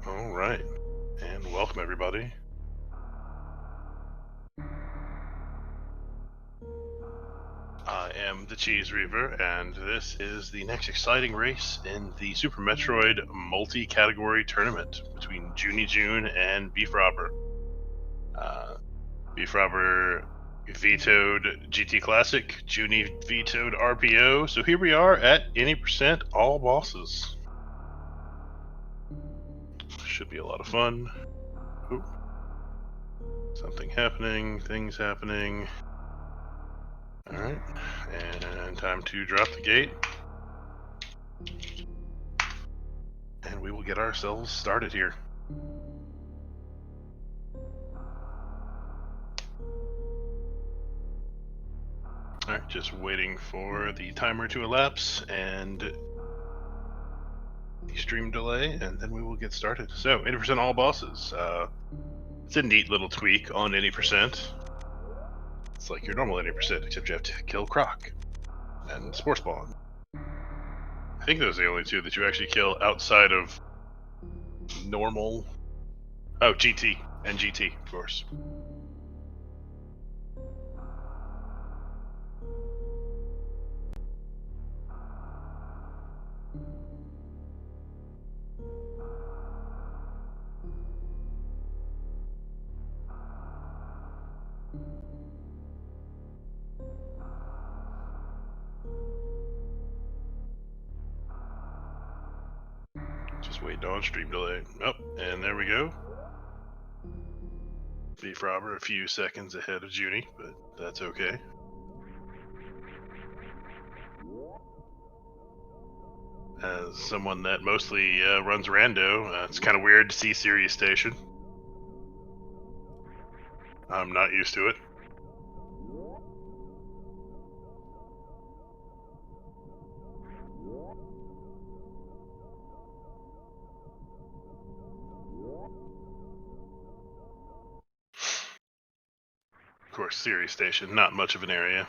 All right, and welcome everybody. I am the Cheese Reaver, and this is the next exciting race in the Super Metroid multi-category tournament between jooniejoone and BFrobber. BFrobber vetoed GT Classic, Junie vetoed RPO, so here we are at any percent all bosses. Should be a lot of fun. Ooh. Something happening, things happening. Alright, and time to drop the gate. And we will get ourselves started here. Alright, just waiting for the timer to elapse and the stream delay, and then we will get started. So, 80% all bosses. It's a neat little tweak on 80%. It's like your normal 80%, except you have to kill Croc and Spore Spawn. I think those are the only two that you actually kill outside of normal. Oh, GT and GT, of course. Just waiting on stream delay. Oh, and there we go. BFrobber a few seconds ahead of Junie, but that's okay. As someone that mostly runs rando, it's kind of weird to see Sirius Station. I'm not used to it. Of course, Sirius Station, not much of an area.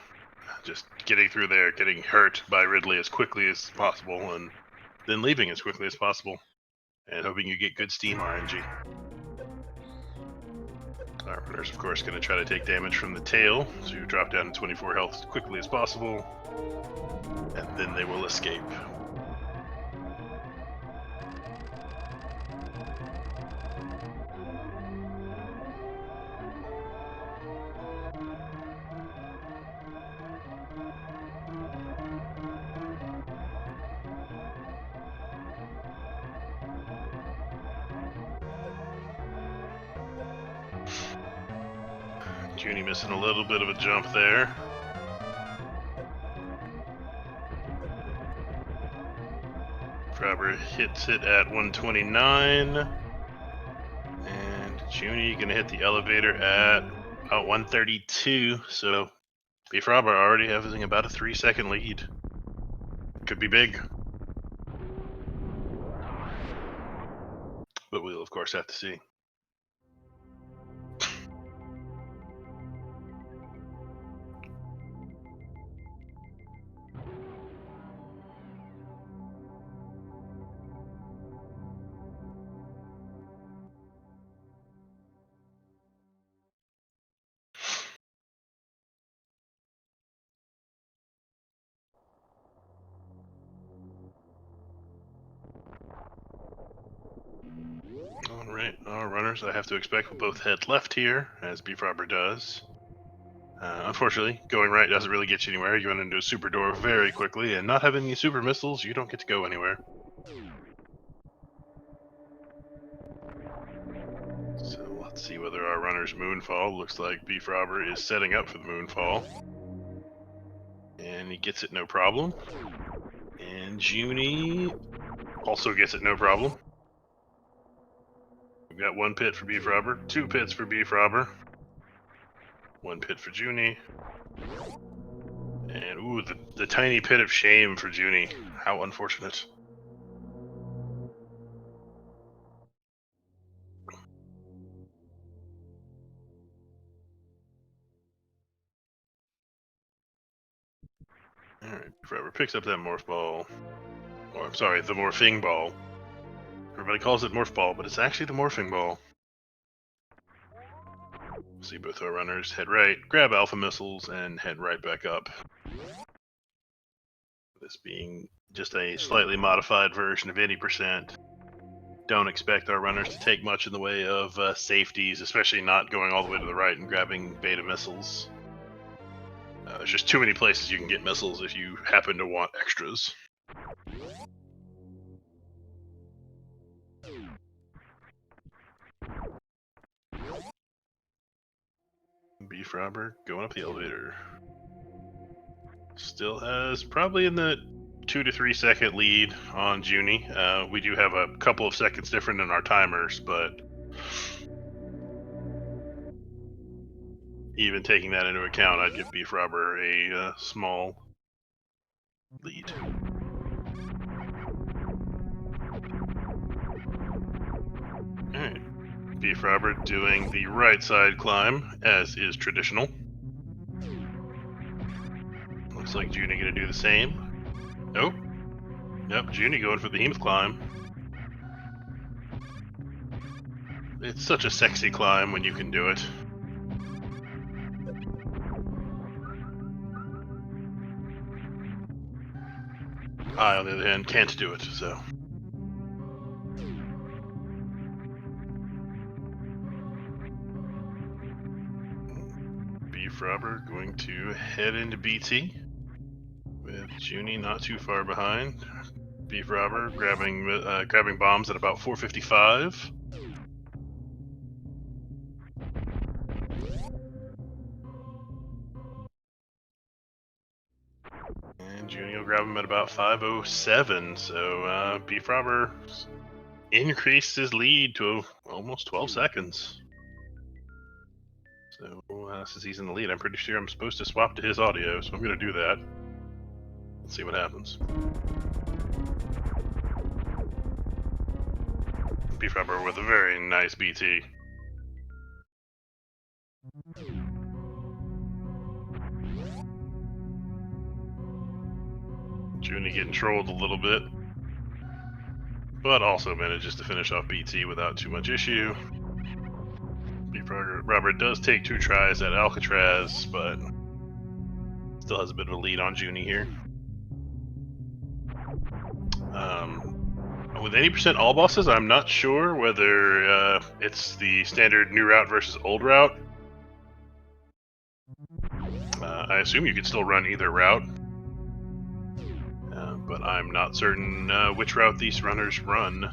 Just getting through there, getting hurt by Ridley as quickly as possible, and then leaving as quickly as possible, and hoping you get good Steam RNG. Our runner's, of course, going to try to take damage from the tail to drop down to 24 health as quickly as possible, and then they will escape. Junie missing a little bit of a jump there. BFrobber hits it at 129. And Junie gonna hit the elevator at about 132. So BFrobber already having about a 3-second lead. Could be big. But we'll of course have to see. Alright, our runners I have to expect will both head left here, as BFrobber does. Unfortunately, going right doesn't really get you anywhere. You run into a super door very quickly, and not having any super missiles, you don't get to go anywhere. So let's see whether our runner's moonfall. Looks like BFrobber is setting up for the moonfall. And he gets it no problem. And Junie also gets it no problem. We've got 1 pit for BFrobber, 2 pits for BFrobber, 1 pit for Junie. And ooh, the tiny pit of shame for Junie. How unfortunate. Alright, BFrobber picks up that morph ball. Or I'm sorry, the morphing ball. Everybody calls it Morph Ball, but it's actually the Morphing Ball. See both our runners head right, grab Alpha Missiles, and head right back up. This being just a slightly modified version of 80%. Don't expect our runners to take much in the way of safeties, especially not going all the way to the right and grabbing Beta Missiles. There's just too many places you can get missiles if you happen to want extras. BFrobber going up the elevator. Still has probably in the 2 to 3 second lead on Junie. We do have a couple of seconds different in our timers, but even taking that into account, I'd give BFrobber a small lead. Alright. BFrobber doing the right side climb, as is traditional. Looks like Junie gonna do the same. Nope. Yep, Junie going for the Hemoth climb. It's such a sexy climb when you can do it. I, on the other hand, can't do it, so. BFrobber going to head into BT, with Junie not too far behind. BFrobber grabbing bombs at about 455. And Junie will grab him at about 507, so BFrobber increased his lead to almost 12 seconds. So since he's in the lead, I'm pretty sure I'm supposed to swap to his audio, so I'm going to do that. Let's see what happens. BFrobber with a very nice BT. Junie getting trolled a little bit, but also manages to finish off BT without too much issue. BFrobber does take 2 tries at Alcatraz, but still has a bit of a lead on Junie here. With 80% all bosses, I'm not sure whether it's the standard new route versus old route. I assume you could still run either route, but I'm not certain which route these runners run.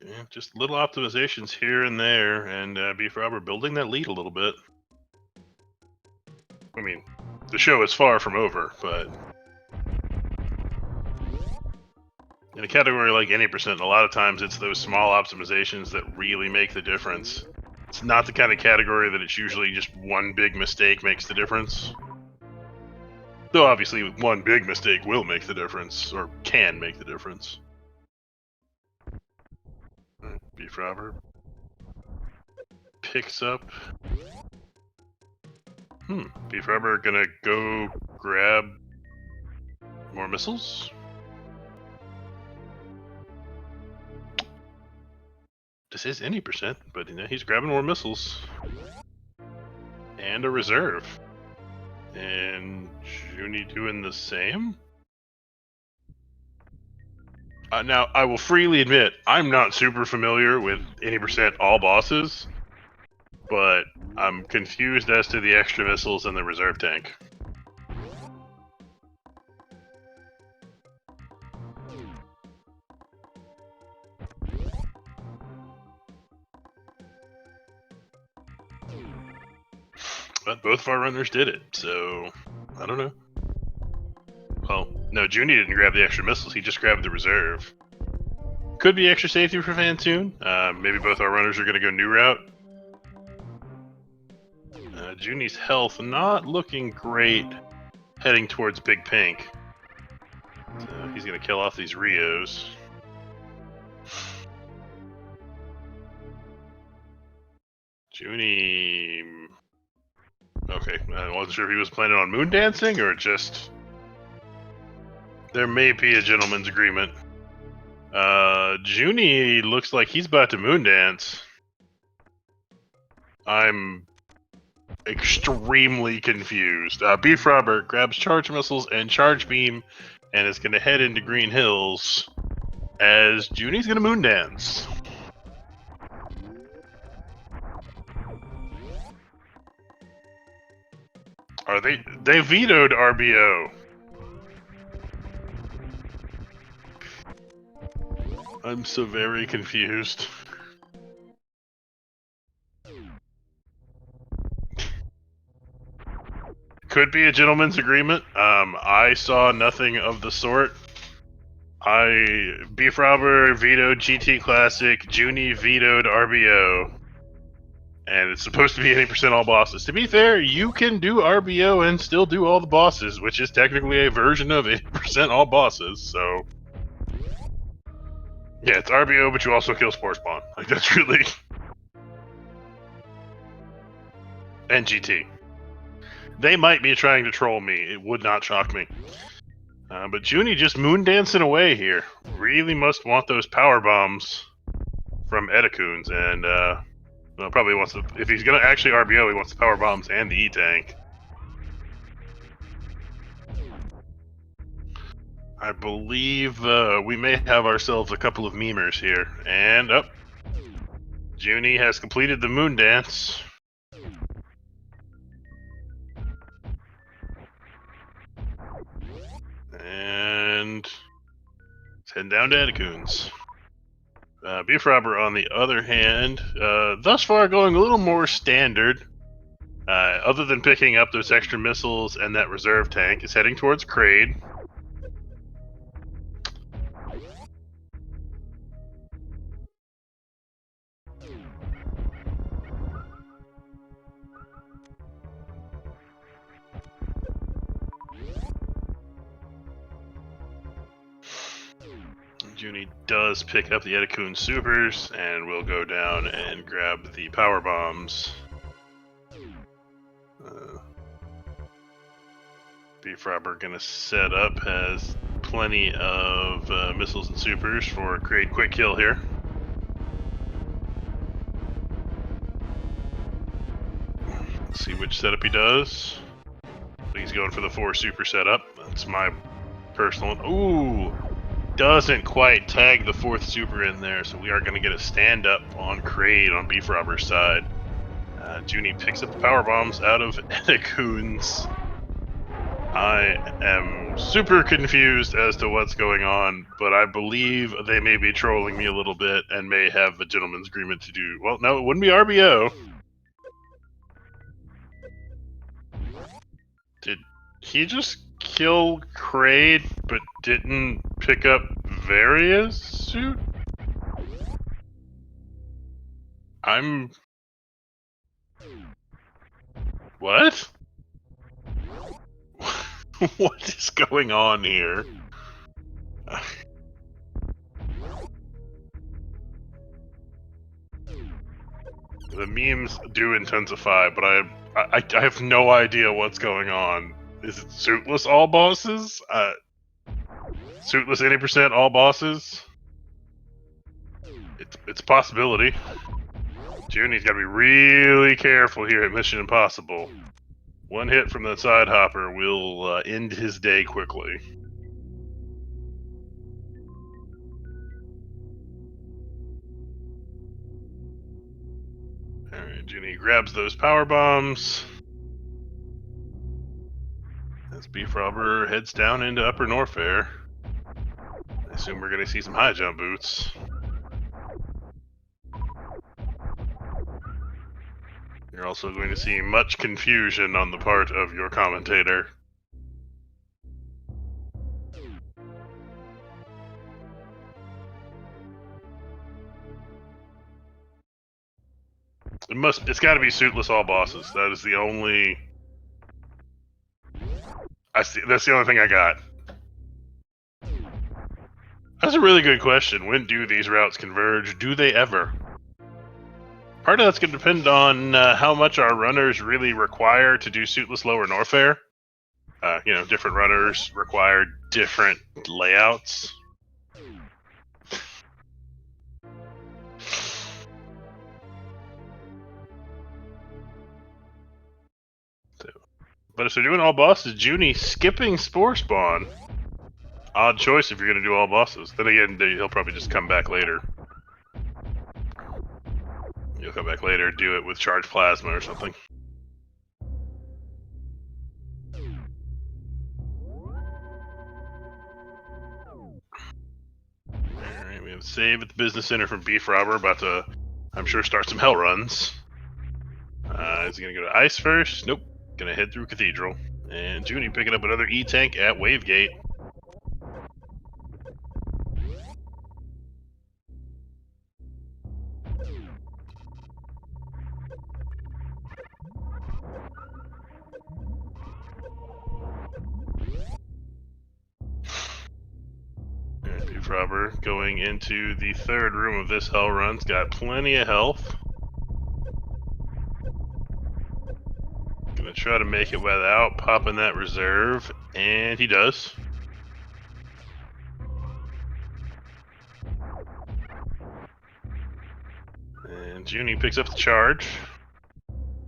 Yeah, just little optimizations here and there, and BFrobber building that lead a little bit. I mean, the show is far from over, but in a category like 80%, a lot of times it's those small optimizations that really make the difference. It's not the kind of category that it's usually just one big mistake makes the difference. Though obviously one big mistake will make the difference, or can make the difference. BFrobber picks up. BFrobber gonna go grab more missiles. This is any percent, but you know, he's grabbing more missiles. And a reserve. And Junie doing the same? Now, I will freely admit, I'm not super familiar with 80% all bosses, but I'm confused as to the extra missiles and the reserve tank. But both of our runners did it, so I don't know. Well, no, Junie didn't grab the extra missiles, he just grabbed the reserve. Could be extra safety for Fantoon. Maybe both our runners are going to go new route. Junie's health not looking great heading towards Big Pink. So he's gonna kill off these Rios. Joonie. Okay, I wasn't sure if he was planning on moon dancing or just. There may be a gentleman's agreement. Joonie looks like he's about to moon dance. I'm extremely confused. BFrobber grabs charge missiles and charge beam and is going to head into Green Hills as Joonie's going to moon dance. Are they vetoed RBO? I'm so very confused. Could be a gentleman's agreement. I saw nothing of the sort. BFrobber vetoed GT Classic, Joonie vetoed RBO. And it's supposed to be 80% all bosses. To be fair, you can do RBO and still do all the bosses, which is technically a version of 80% all bosses, so... Yeah, it's RBO, but you also kill Spore Spawn. Like, that's really... And GT. They might be trying to troll me. It would not shock me. But Joonie just moon dancing away here. Really must want those power bombs from Edacoons, and well, probably wants to. If he's gonna actually RBO, he wants the power bombs and the E-tank. I believe we may have ourselves a couple of memers here, and Joonie has completed the moon dance. And let's head down to Edacoons. BFrobber, on the other hand, thus far going a little more standard. Other than picking up those extra missiles and that reserve tank, is heading towards Kraid. Joonie does pick up the Edacoon supers, and we'll go down and grab the power bombs. BFrobber gonna set up, has plenty of missiles and supers for a great quick kill here. Let's see which setup he does. He's going for the 4 super setup. That's my personal one. Ooh! Doesn't quite tag the 4th super in there, so we are going to get a stand-up on Kraid on BFrobber's side. Joonie picks up the power bombs out of Edacoons. I am super confused as to what's going on, but I believe they may be trolling me a little bit and may have a gentleman's agreement to do... Well, no, it wouldn't be RBO. Did he just kill Kraid, but didn't pick up Varia's suit? I'm... What? What is going on here? The memes do intensify, but I have no idea what's going on. Is it suitless all bosses? Suitless 80% all bosses? It's a possibility. Joonie's got to be really careful here at Mission Impossible. One hit from the side hopper will end his day quickly. Alright, Joonie grabs those power bombs. As BFrobber heads down into Upper Norfair. I assume we're going to see some high jump boots. You're also going to see much confusion on the part of your commentator. It's got to be suitless all bosses. That is the only... that's the only thing I got. That's a really good question. When do these routes converge? Do they ever? Part of that's going to depend on how much our runners really require to do suitless lower Norfair. Different runners require different layouts. But if they're doing all bosses, Junie skipping Spore Spawn. Odd choice if you're going to do all bosses. Then again, he'll probably just come back later. You'll come back later, do it with Charged Plasma or something. Alright, we have a save at the Business Center from BFrobber, about to, I'm sure, start some hell runs. Is he going to go to Ice first? Nope. Going to head through Cathedral. And Junie picking up another E-Tank at Wavegate. BFrobber going into the third room of this hell run's got plenty of health. Gonna try to make it without popping that reserve, and he does. And Junie picks up the charge.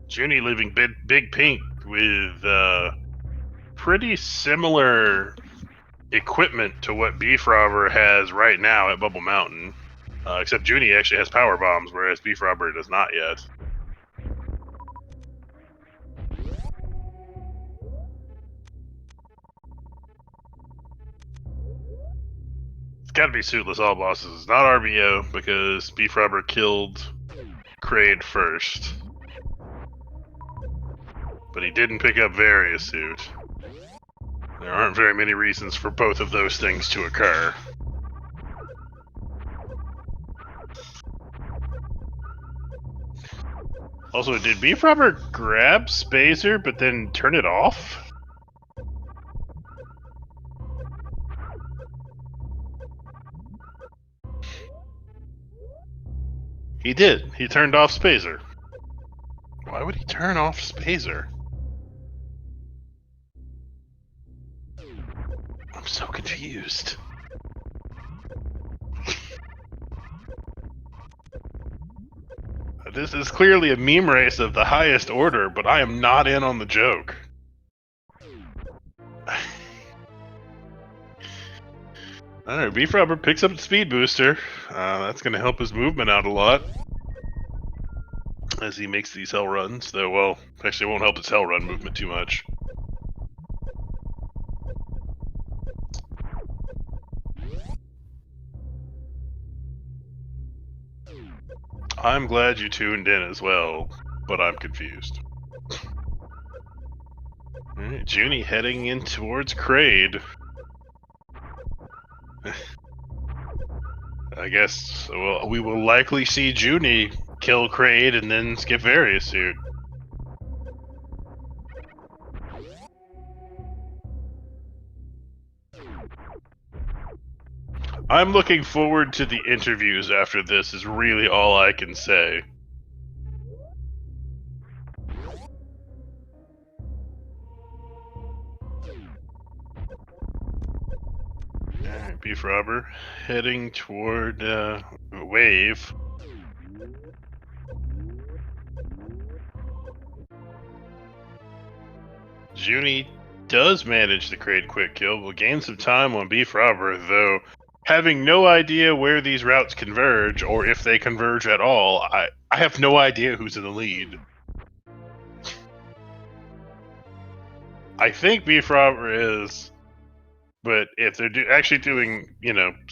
Junie leaving Big Pink with pretty similar equipment to what BFrobber has right now at Bubble Mountain. Except Junie actually has power bombs, whereas BFrobber does not yet. It's gotta be suitless all bosses. It's not RBO, because BFrobber killed Kraid first. But he didn't pick up Various Suit. There aren't very many reasons for both of those things to occur. Also, did BFrobber grab Spazer but then turn it off? He did. He turned off Spazer. Why would he turn off Spazer? I'm so confused. This is clearly a meme race of the highest order, but I am not in on the joke. Alright, BFrobber picks up the speed booster. That's going to help his movement out a lot as he makes these hell runs. Though, well, actually it won't help his hell run movement too much. I'm glad you tuned in as well, but I'm confused. Alright, Junie heading in towards Kraid. I guess we will likely see Junie kill Kraid and then skip Various Suit. I'm looking forward to the interviews after this, is really all I can say. Alright, BFrobber heading toward Wave. Junie does manage the Kraid quick kill, will gain some time on BFrobber, though having no idea where these routes converge, or if they converge at all, I have no idea who's in the lead. I think BFrobber is, but if they're actually doing,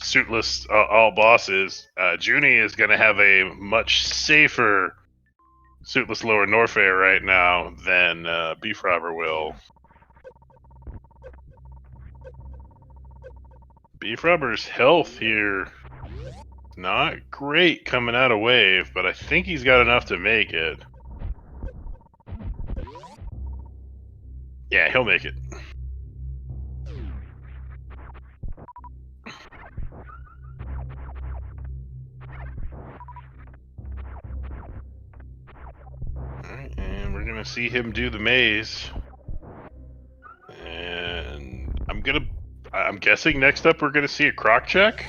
suitless all bosses, Junie is going to have a much safer suitless lower Norfair right now than BFrobber will. BFrobber's health here, not great coming out of Wave, but I think he's got enough to make it. Yeah, he'll make it. gonna see him do the maze. And I'm guessing next up we're gonna see a croc check?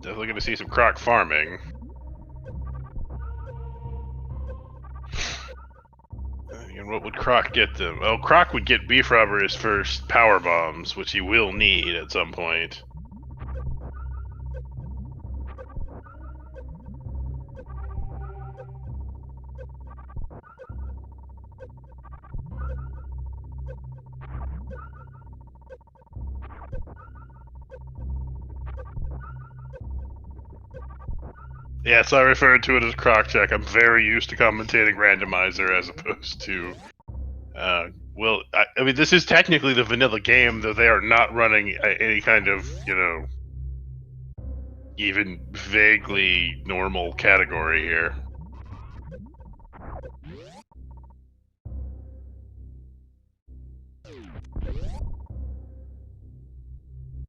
Definitely gonna see some croc farming. And what would Croc get them? Well, Croc would get BFrobber his first power bombs, which he will need at some point. Yes, I referred to it as Croc check. I'm very used to commentating randomizer as opposed to well, I mean, this is technically the vanilla game, though they are not running any kind of, even vaguely normal category here.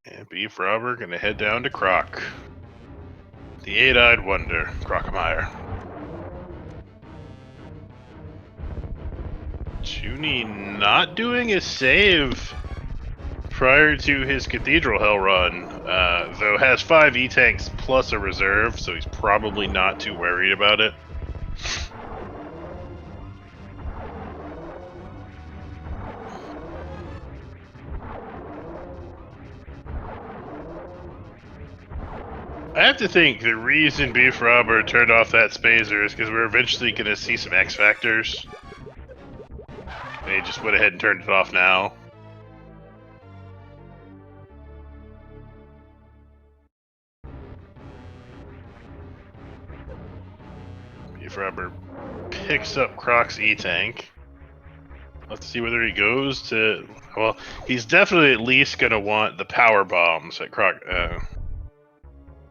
And BFrobber gonna head down to Croc. The eight-eyed wonder, Crockemeyer. Joonie not doing a save prior to his Cathedral Hell run, though has 5 E-Tanks plus a reserve, so he's probably not too worried about it. I have to think the reason BFrobber turned off that Spazer is because we're eventually going to see some X Factors. They just went ahead and turned it off now. BFrobber picks up Croc's E-Tank. Let's see whether he goes to... Well, he's definitely at least going to want the power bombs at Croc...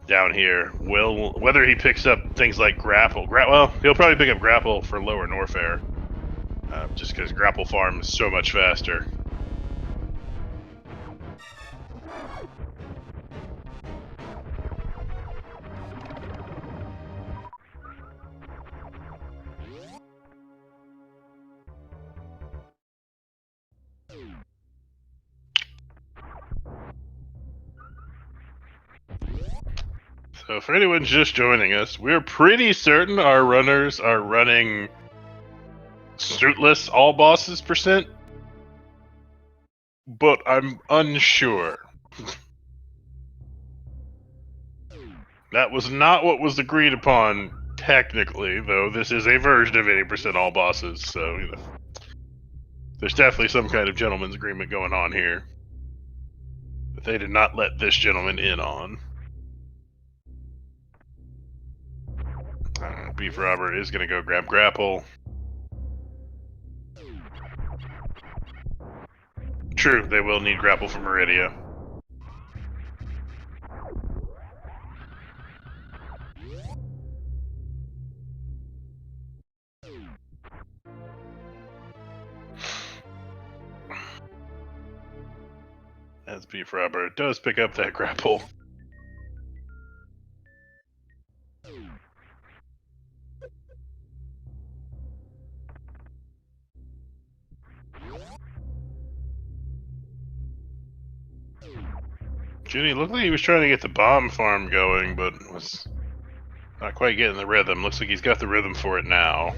down here. Whether he picks up things like grapple... well, he'll probably pick up grapple for lower Norfair. Just because grapple farm is so much faster. So for anyone just joining us, we're pretty certain our runners are running suitless all bosses %, but I'm unsure. That was not what was agreed upon technically, though this is a version of 80% all bosses, so there's definitely some kind of gentleman's agreement going on here that they did not let this gentleman in on. BFrobber is going to go grab grapple. True, they will need grapple from Meridia. As BFrobber does pick up that grapple. Joonie looked like he was trying to get the bomb farm going, but was not quite getting the rhythm. Looks like he's got the rhythm for it now.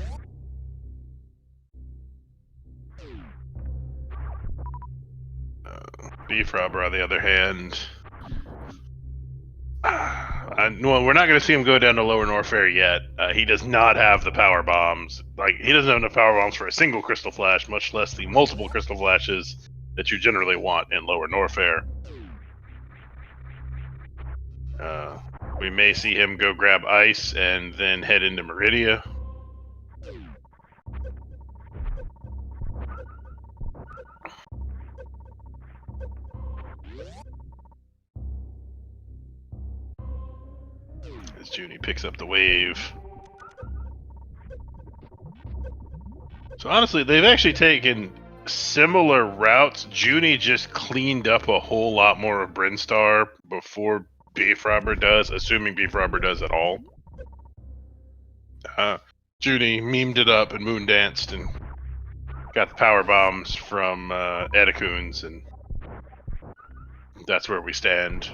BFrobber, on the other hand... well, we're not going to see him go down to lower Norfair yet. He does not have the power bombs. Like, he doesn't have enough power bombs for a single Crystal Flash, much less the multiple Crystal Flashes that you generally want in lower Norfair. We may see him go grab ice and then head into Meridia. As Joonie picks up the wave. So honestly, they've actually taken similar routes. Joonie just cleaned up a whole lot more of Brinstar before BFrobber does, assuming BFrobber does at all. Junie memed it up and moon danced and got the power bombs from Edacoons, and that's where we stand.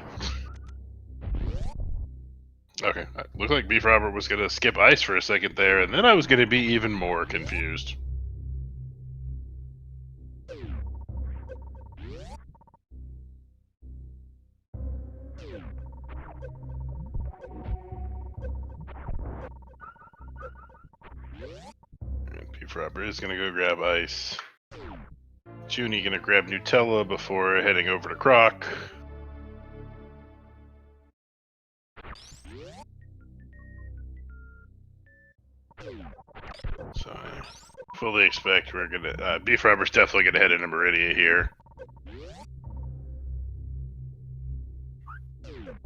Okay, looked like BFrobber was gonna skip ice for a second there, and then I was gonna be even more confused. BFrobber is gonna go grab ice. Junie gonna grab Nutella before heading over to Croc. So I fully expect we're gonna BFrobber's definitely gonna head into Meridia here.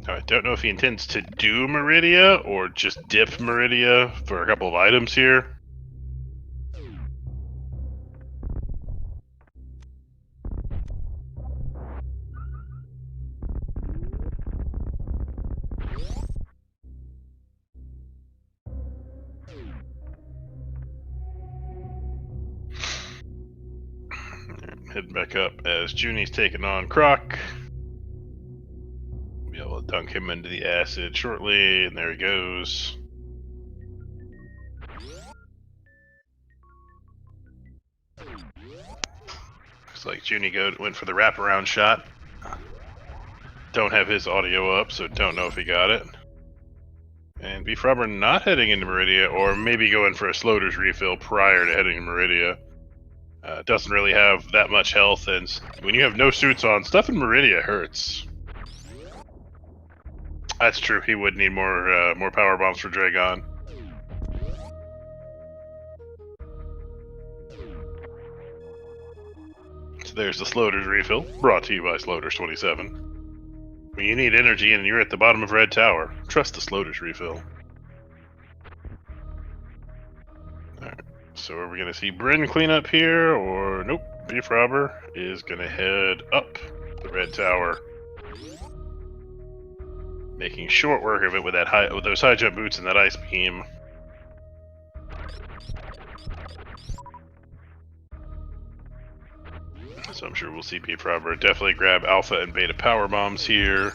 Now, I don't know if he intends to do Meridia or just dip Meridia for a couple of items here. Heading back up as Junie's taking on Croc. Be able to dunk him into the acid shortly, and there he goes. Looks like Junie went for the wraparound shot. Don't have his audio up, so don't know if he got it. And BFrobber not heading into Meridia, or maybe going for a Sloater's refill prior to heading to Meridia. Doesn't really have that much health, and when you have no suits on, stuff in Meridia hurts. That's true. He would need more power bombs for Dragon. So there's the Sloater's refill, brought to you by Sloater's 27. When you need energy and you're at the bottom of Red Tower, trust the Sloater's refill. Alright, so are we going to see Bryn clean up here, or nope, BFrobber is going to head up the Red Tower, making short work of it with those high jump boots and that ice beam. So I'm sure we'll see BFrobber definitely grab alpha and beta power bombs here.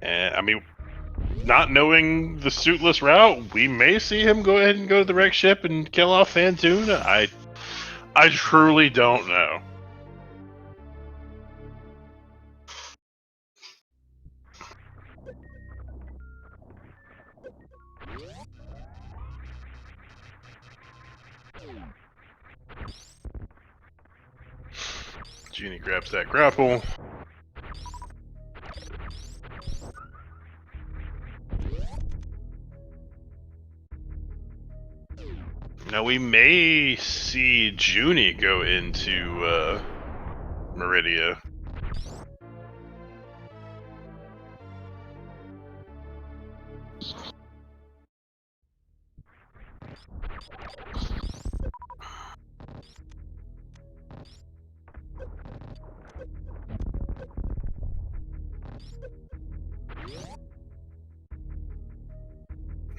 And I mean, not knowing the suitless route, we may see him go ahead and go to the wreck ship and kill off Fantoon. I truly don't know. Junie grabs that grapple. Now we may see Junie go into Meridia.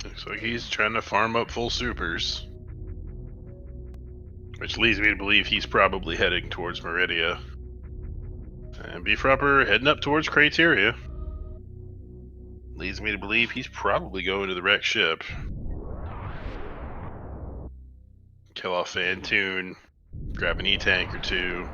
Looks like he's trying to farm up full supers. Which leads me to believe he's probably heading towards Meridia. And BFrobber heading up towards Crateria. Leads me to believe he's probably going to the wreck ship. Kill off Fantoon. Grab an E-tank or two.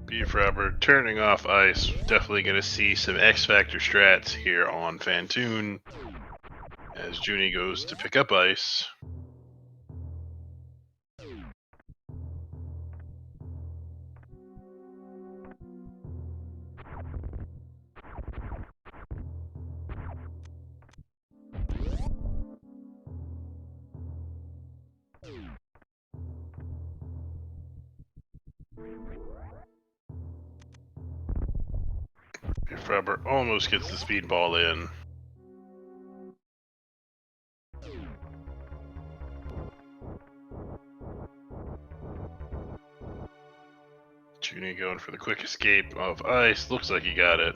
BFrobber turning off ice. Definitely going to see some X Factor strats here on Fantoon as Junie goes to pick up ice. BFrobber almost gets the speedball in. Joonie going for the quick escape of ice. Looks like he got it.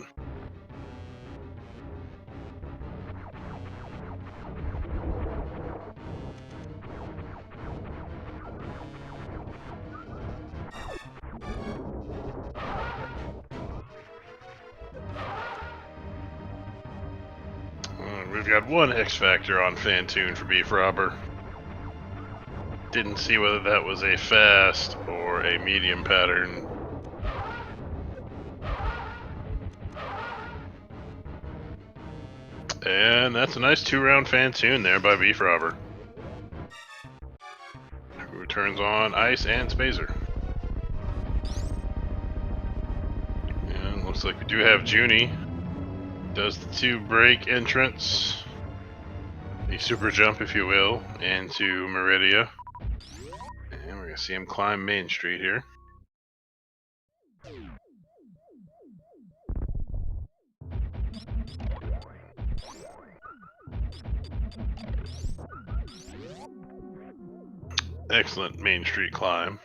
We've got one X Factor on Fantoon for BFrobber. Didn't see whether that was a fast or a medium pattern. And that's a nice 2-round Fantoon there by BFrobber, who turns on ice and Spazer. And looks like we do have Joonie. Does the 2-break entrance, a super jump if you will, into Meridia. And we're going to see him climb Main Street here. Excellent Main Street climb.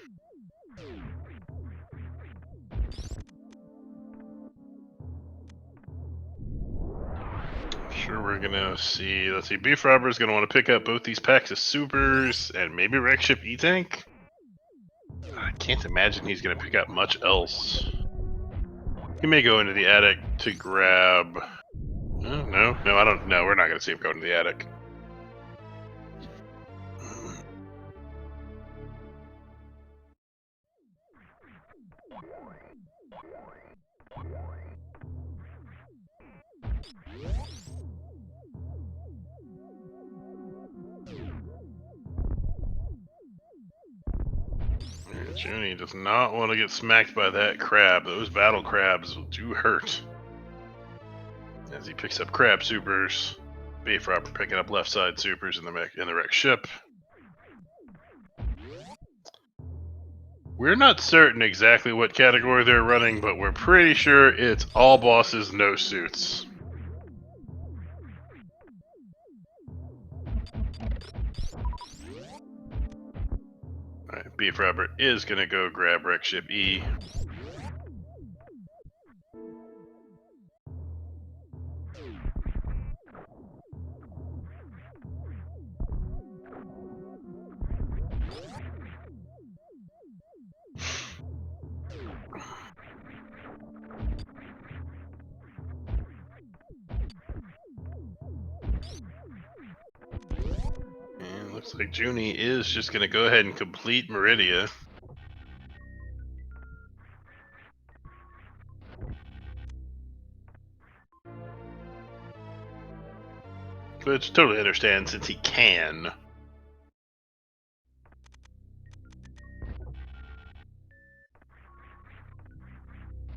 Sure, we're gonna see. Let's see. BFrobber is gonna want to pick up both these packs of supers and maybe wreck ship E-Tank. I can't imagine he's gonna pick up much else. He may go into the attic to grab. No, I don't. No, we're not gonna see him go into the attic. Joonie does not want to get smacked by that crab. Those battle crabs do hurt. As he picks up crab supers, BFrobber picking up left side supers in the wreck ship. We're not certain exactly what category they're running, but we're pretty sure it's all bosses, no suits. Alright, BFrobber is gonna go grab wreck ship E. And looks like Joonie is just gonna go ahead and complete Meridia. Which totally understand since he can.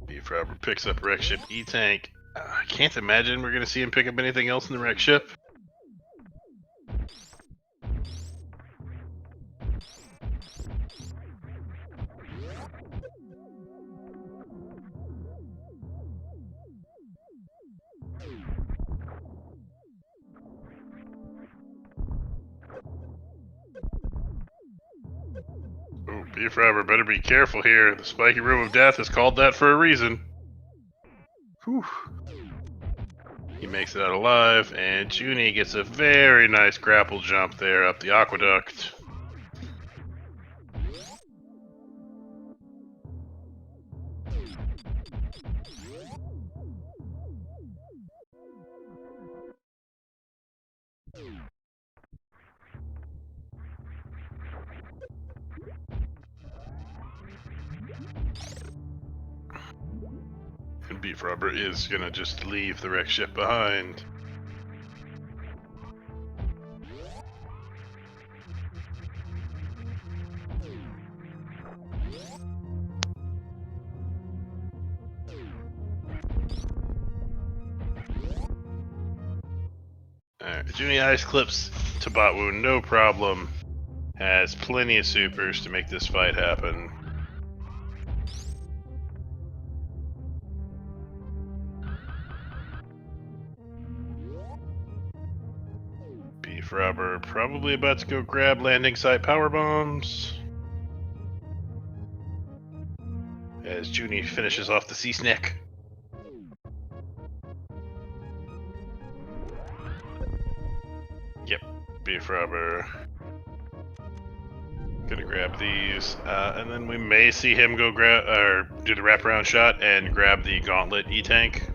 BFrobber picks up wreck ship E-Tank. I can't imagine we're gonna see him pick up anything else in the wreck ship. Oh, BFrobber better be careful here. The spiky room of death is called that for a reason. Whew. He makes it out alive, and Joonie gets a very nice grapple jump there up the aqueduct. And BFrobber is gonna just leave the wreck ship behind. Alright, Joonie ice clips to bot wound, no problem. Has plenty of supers to make this fight happen. BFrobber probably about to go grab landing site power bombs. As Junie finishes off the sea snack. Yep, BFrobber. Gonna grab these, and then we may see him go grab or do the wraparound shot and grab the gauntlet E-tank.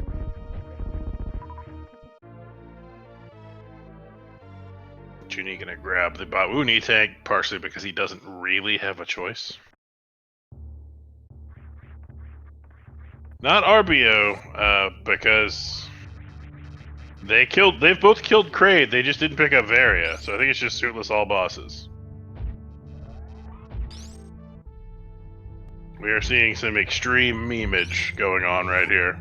Junie gonna grab the Baoon E-tank partially because he doesn't really have a choice. Not RBO, because they've both killed Kraid, they just didn't pick up Varia, so I think it's just suitless all bosses. We are seeing some extreme memeage going on right here.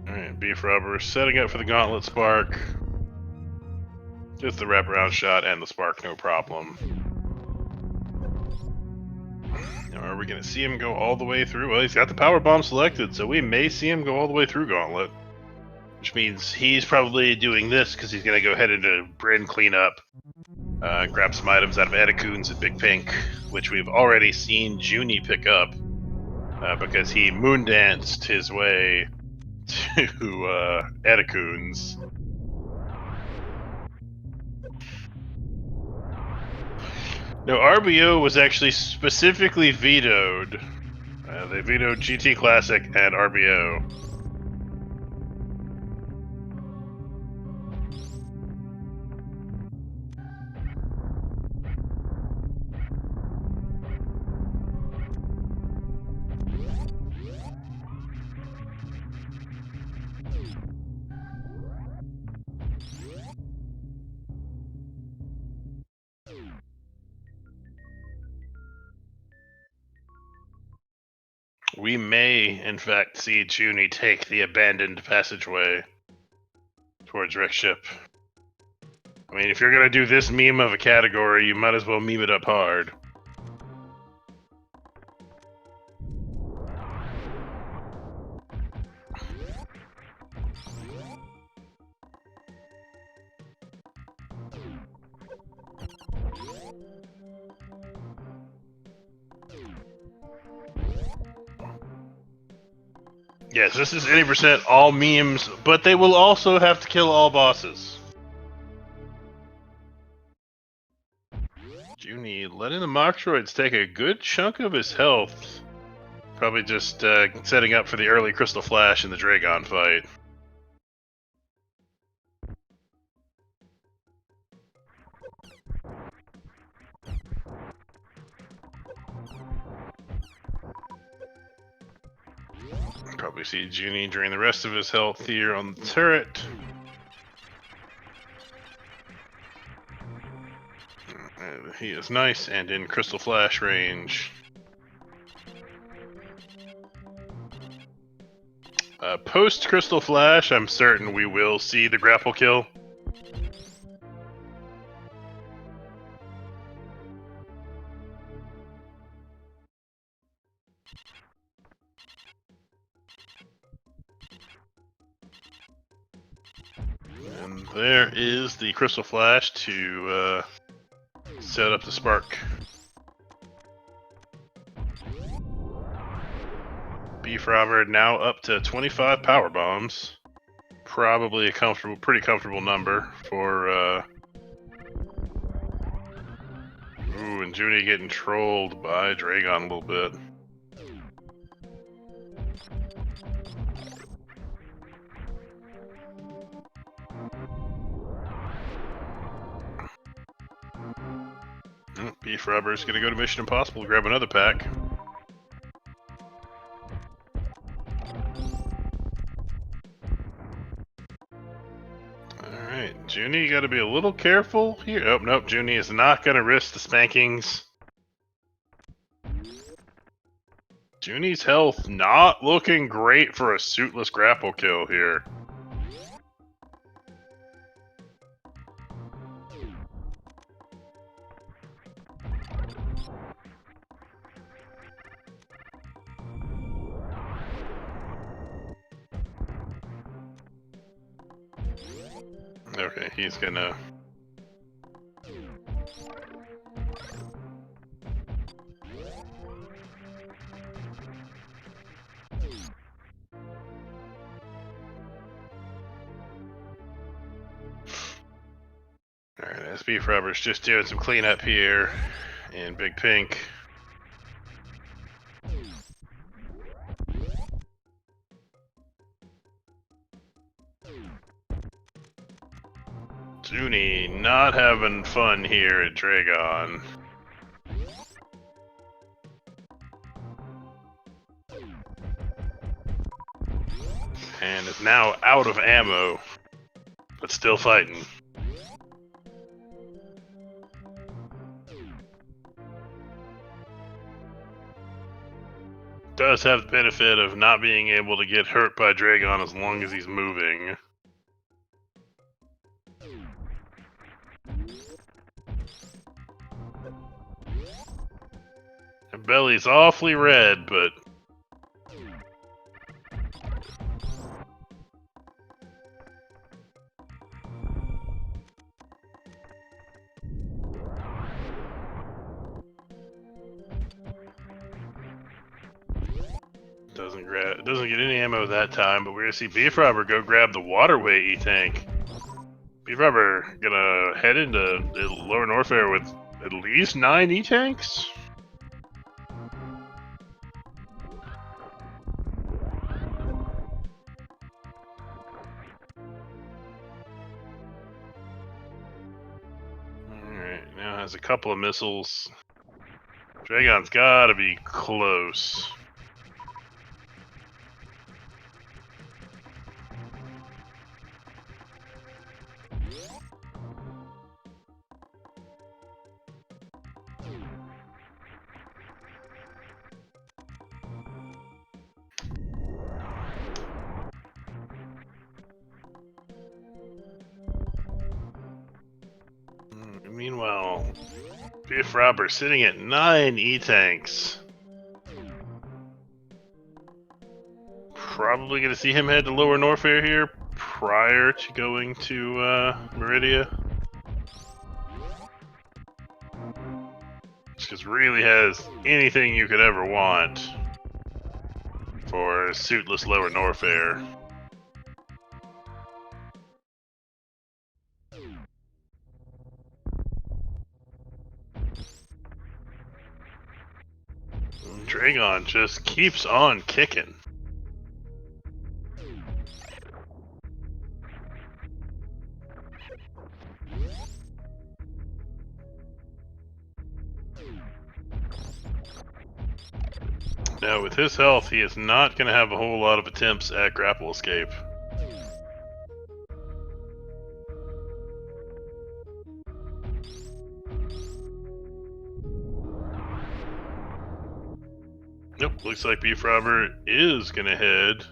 Alright, BFrobber setting up for the Gauntlet Spark. Just the wraparound shot and the Spark, no problem. Now, are we going to see him go all the way through? Well, he's got the power bomb selected, so we may see him go all the way through Gauntlet. Which means he's probably doing this because he's going to go head into Bryn cleanup. Grab some items out of Edecoons and Big Pink, which we've already seen Junie pick up. Because he moondanced his way to Edecoons. No, RBO was actually specifically vetoed. They vetoed GT Classic and RBO. We may, in fact, see Junie take the abandoned passageway towards Wreck Ship. I mean, if you're gonna do this meme of a category, you might as well meme it up hard. Yes, this is 80% all memes, but they will also have to kill all bosses. Junie letting the Metroids take a good chunk of his health. Probably just setting up for the early Crystal Flash in the Dragon fight. Probably see Junie drain the rest of his health here on the turret. He is nice and in Crystal Flash range. Post Crystal Flash, I'm certain we will see the grapple kill. And there is the Crystal Flash to set up the spark. BFrobber now up to 25 power bombs. Probably a pretty comfortable number for. Ooh, and Junie getting trolled by Dragon a little bit. BFrobber is going to go to Mission Impossible to grab another pack. Alright, Junie, you got to be a little careful here. Oh, nope, Junie is not going to risk the spankings. Junie's health not looking great for a suitless grapple kill here. Okay, he's gonna... Alright, BFrobber's just doing some cleanup here in Big Pink. Joonie not having fun here at Dragon. And is now out of ammo, but still fighting. Does have the benefit of not being able to get hurt by Dragon as long as he's moving. The belly's awfully red, but... doesn't get any ammo that time, but we're gonna see BFrobber go grab the waterway E-tank. BFrobber gonna head into Lower Norfair with at least 9 E-tanks? Alright, now has a couple of missiles. Dragon's gotta be close. Meanwhile, BFrobber sitting at 9 E-tanks. Probably gonna see him head to Lower Norfair here prior to going to Meridia. Just because really has anything you could ever want for suitless Lower Norfair. Dragon just keeps on kicking. Now, with his health, he is not going to have a whole lot of attempts at grapple escape. Nope, looks like BFrobber is going to head.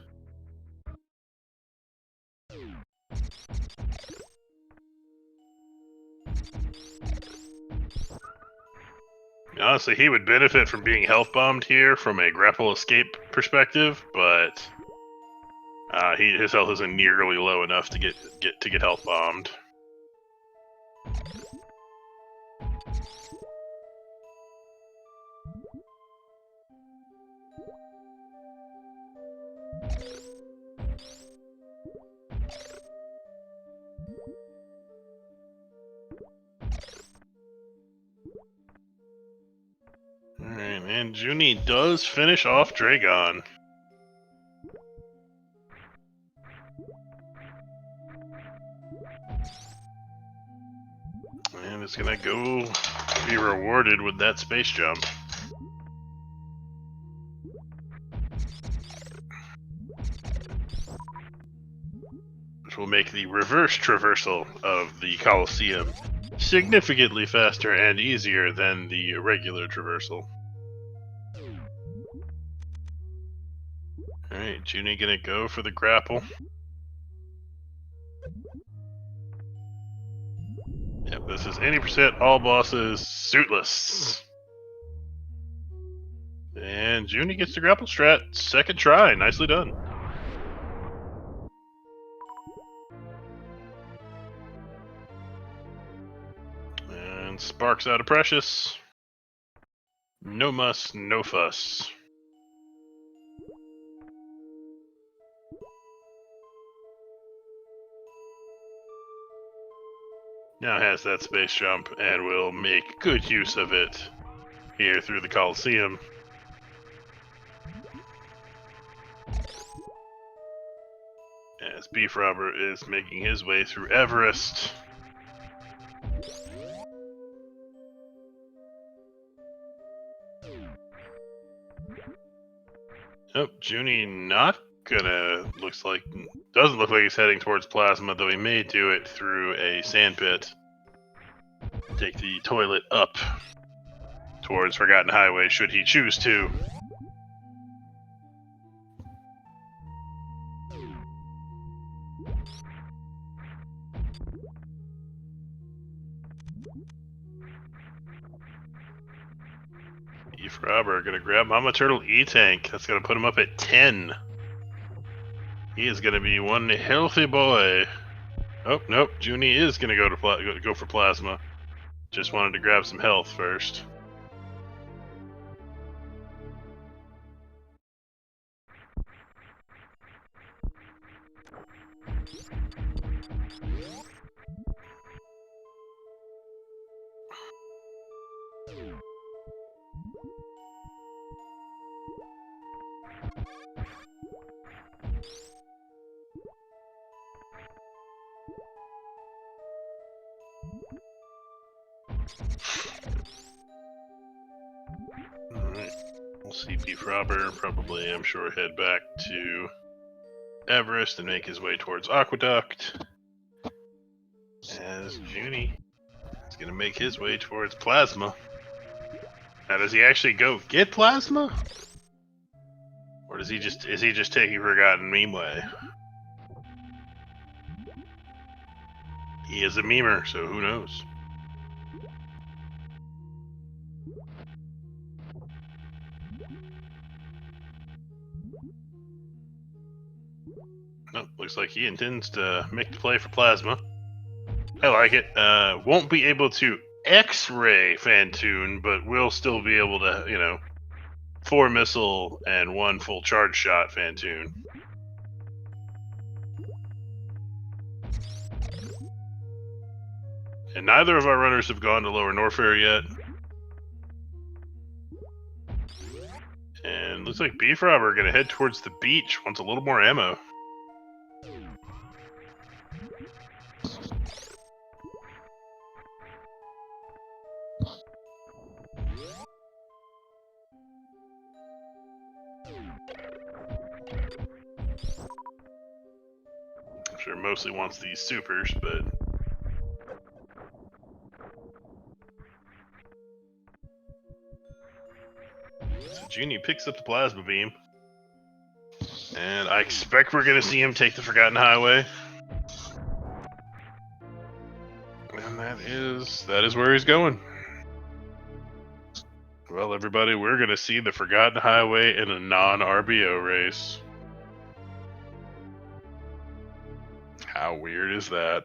Honestly, he would benefit from being health bombed here from a grapple escape perspective, but his health isn't nearly low enough to get health bombed. Alright, and Joonie does finish off Dragon. And it's gonna go be rewarded with that space jump. Which will make the reverse traversal of the Colosseum significantly faster and easier than the regular traversal. Alright, Joonie gonna go for the grapple. Yep, this is 80% all bosses suitless. And Joonie gets the grapple strat, second try, nicely done. And sparks out of precious. No muss, no fuss. Now has that space jump, and will make good use of it here through the Coliseum. As BFrobber is making his way through Everest. Oh, Joonie not gonna, doesn't look like he's heading towards Plasma, though he may do it through a sandpit. Take the toilet up towards Forgotten Highway, should he choose to. BFrobber gonna grab Mama Turtle E-Tank. That's gonna put him up at 10. He is gonna be one healthy boy. Oh, nope, Joonie is gonna go for Plasma. Just wanted to grab some health first. Alright, we'll see BFrobber probably, I'm sure, head back to Everest and make his way towards Aqueduct. As Joonie is going to make his way towards Plasma. Now, does he actually go get Plasma? Or is he just taking Forgotten Meme Way? He is a memer, so who knows? Nope, looks like he intends to make the play for Plasma. I like it. Won't be able to X-ray Phantoon, but will still be able to, 4 missile and 1 full charge shot Phantoon. And neither of our runners have gone to Lower Norfair yet. And looks like BFrobber are going to head towards the beach. Wants a little more ammo. I'm sure mostly wants these supers, but... So Joonie picks up the plasma beam. And I expect we're going to see him take the Forgotten Highway. And that is where he's going. Well, everybody, we're going to see the Forgotten Highway in a non-RBO race. How weird is that?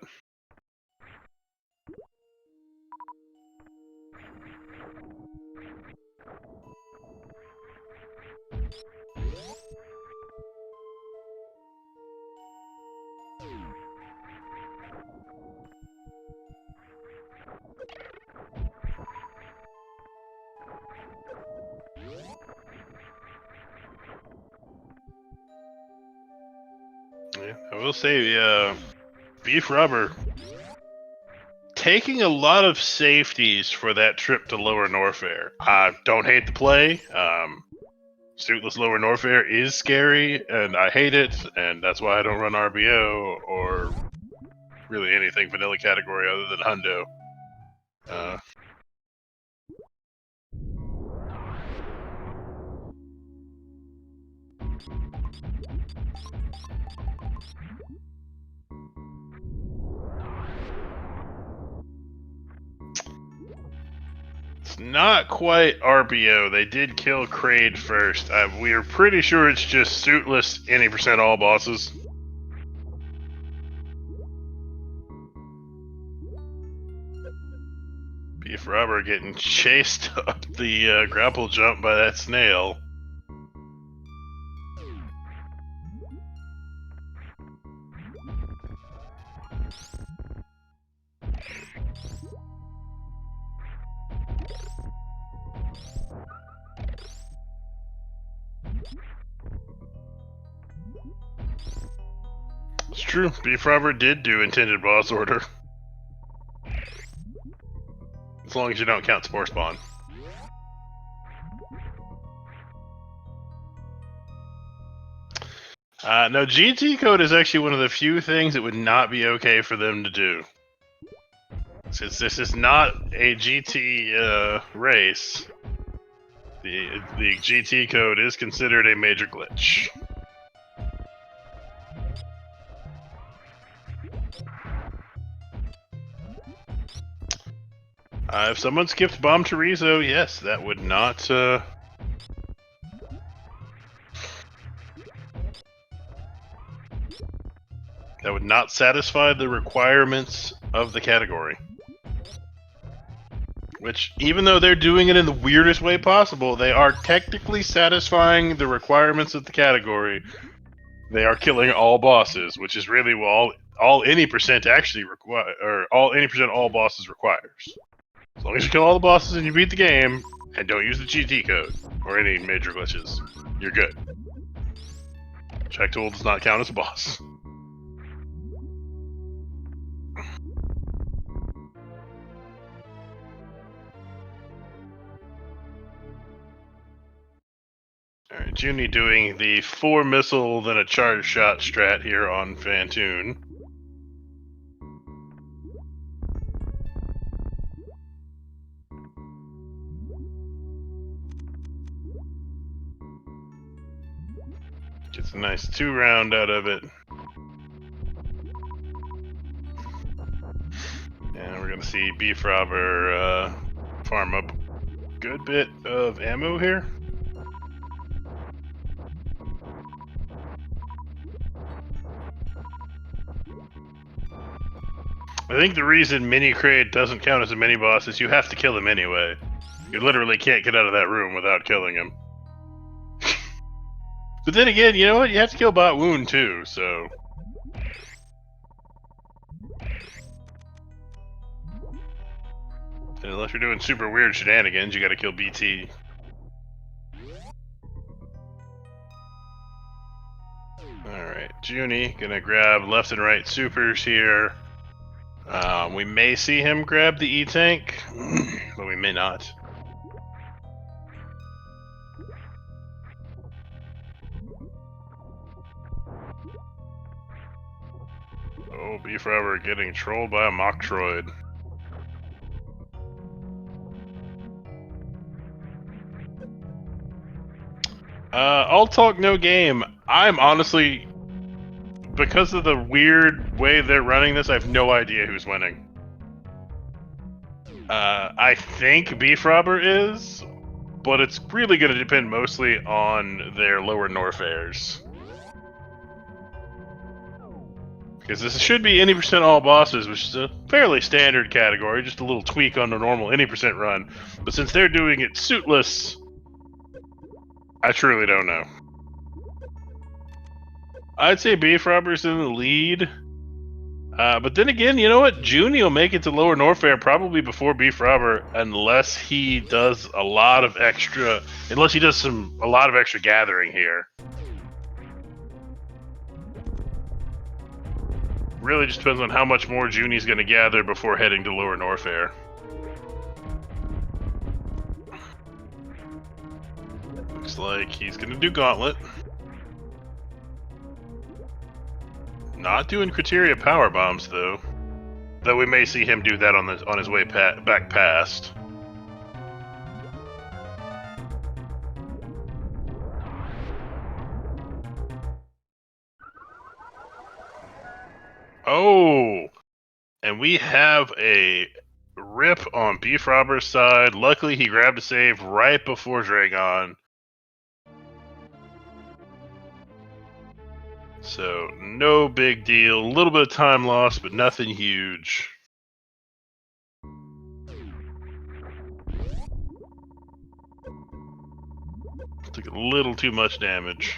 Yeah, I will say, BFrobber taking a lot of safeties for that trip to Lower Norfair. I don't hate the play. Suitless Lower Norfair is scary, and I hate it, and that's why I don't run RBO or really anything vanilla category other than Hundo. It's not quite RBO. They did kill Kraid first. We are pretty sure it's just suitless any percent all bosses. BFrobber getting chased up the grapple jump by that snail. It's true, BFrobber did do intended boss order. As long as you don't count Spore Spawn. No, GT code is actually one of the few things that would not be okay for them to do. Since this is not a GT race, the GT code is considered a major glitch. If someone skipped Bomb Chorizo, yes, that would not. That would not satisfy the requirements of the category. Which, even though they're doing it in the weirdest way possible, they are technically satisfying the requirements of the category. They are killing all bosses, which is really what all any percent actually require, or all any percent all bosses requires. As long as you kill all the bosses and you beat the game, and don't use the GT code or any major glitches, you're good. Check tool does not count as a boss. Alright, Joonie doing the 4 missile then a charge shot strat here on Fantoon. Gets a nice 2 round out of it. And we're gonna see BFrobber farm up a good bit of ammo here. I think the reason Mini Crate doesn't count as a mini boss is you have to kill him anyway. You literally can't get out of that room without killing him. But then again, you know what? You have to kill Bot Wound too, so... And unless you're doing super weird shenanigans, you gotta kill BT. Alright, Joonie gonna grab left and right supers here. We may see him grab the E-Tank, but we may not. Oh, BFrobber getting trolled by a Metroid. All talk, no game. I'm honestly... Because of the weird way they're running this, I have no idea who's winning. I think BFrobber is, but it's really going to depend mostly on their lower Norfairs. Because this should be any percent all bosses, which is a fairly standard category, just a little tweak on the normal any percent run. But since they're doing it suitless, I truly don't know. I'd say BFrobber's in the lead. But then again, you know what? Joonie will make it to lower Norfair probably before BFrobber, unless he does a lot of extra... Unless he does a lot of extra gathering here. Really just depends on how much more Joonie's going to gather before heading to lower Norfair. Looks like he's going to do Gauntlet. Not doing Criteria Power Bombs, though. Though we may see him do that on his way back past. Oh! And we have a rip on BFrobber's side. Luckily, he grabbed a save right before Dragon. So, no big deal. A little bit of time lost, but nothing huge. Took a little too much damage.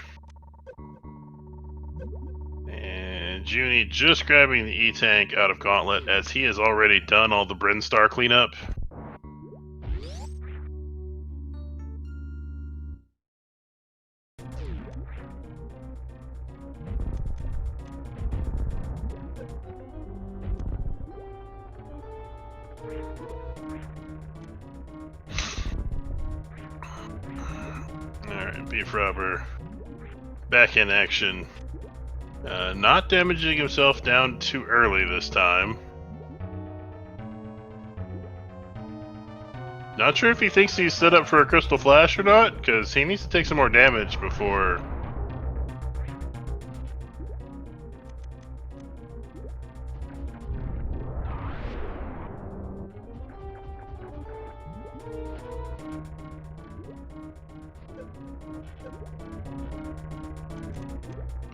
And Junie just grabbing the E-Tank out of Gauntlet as he has already done all the Brinstar cleanup. Alright, BFrobber back in action. Not damaging himself down too early this time. Not sure if he thinks he's set up for a Crystal Flash or not, because he needs to take some more damage before...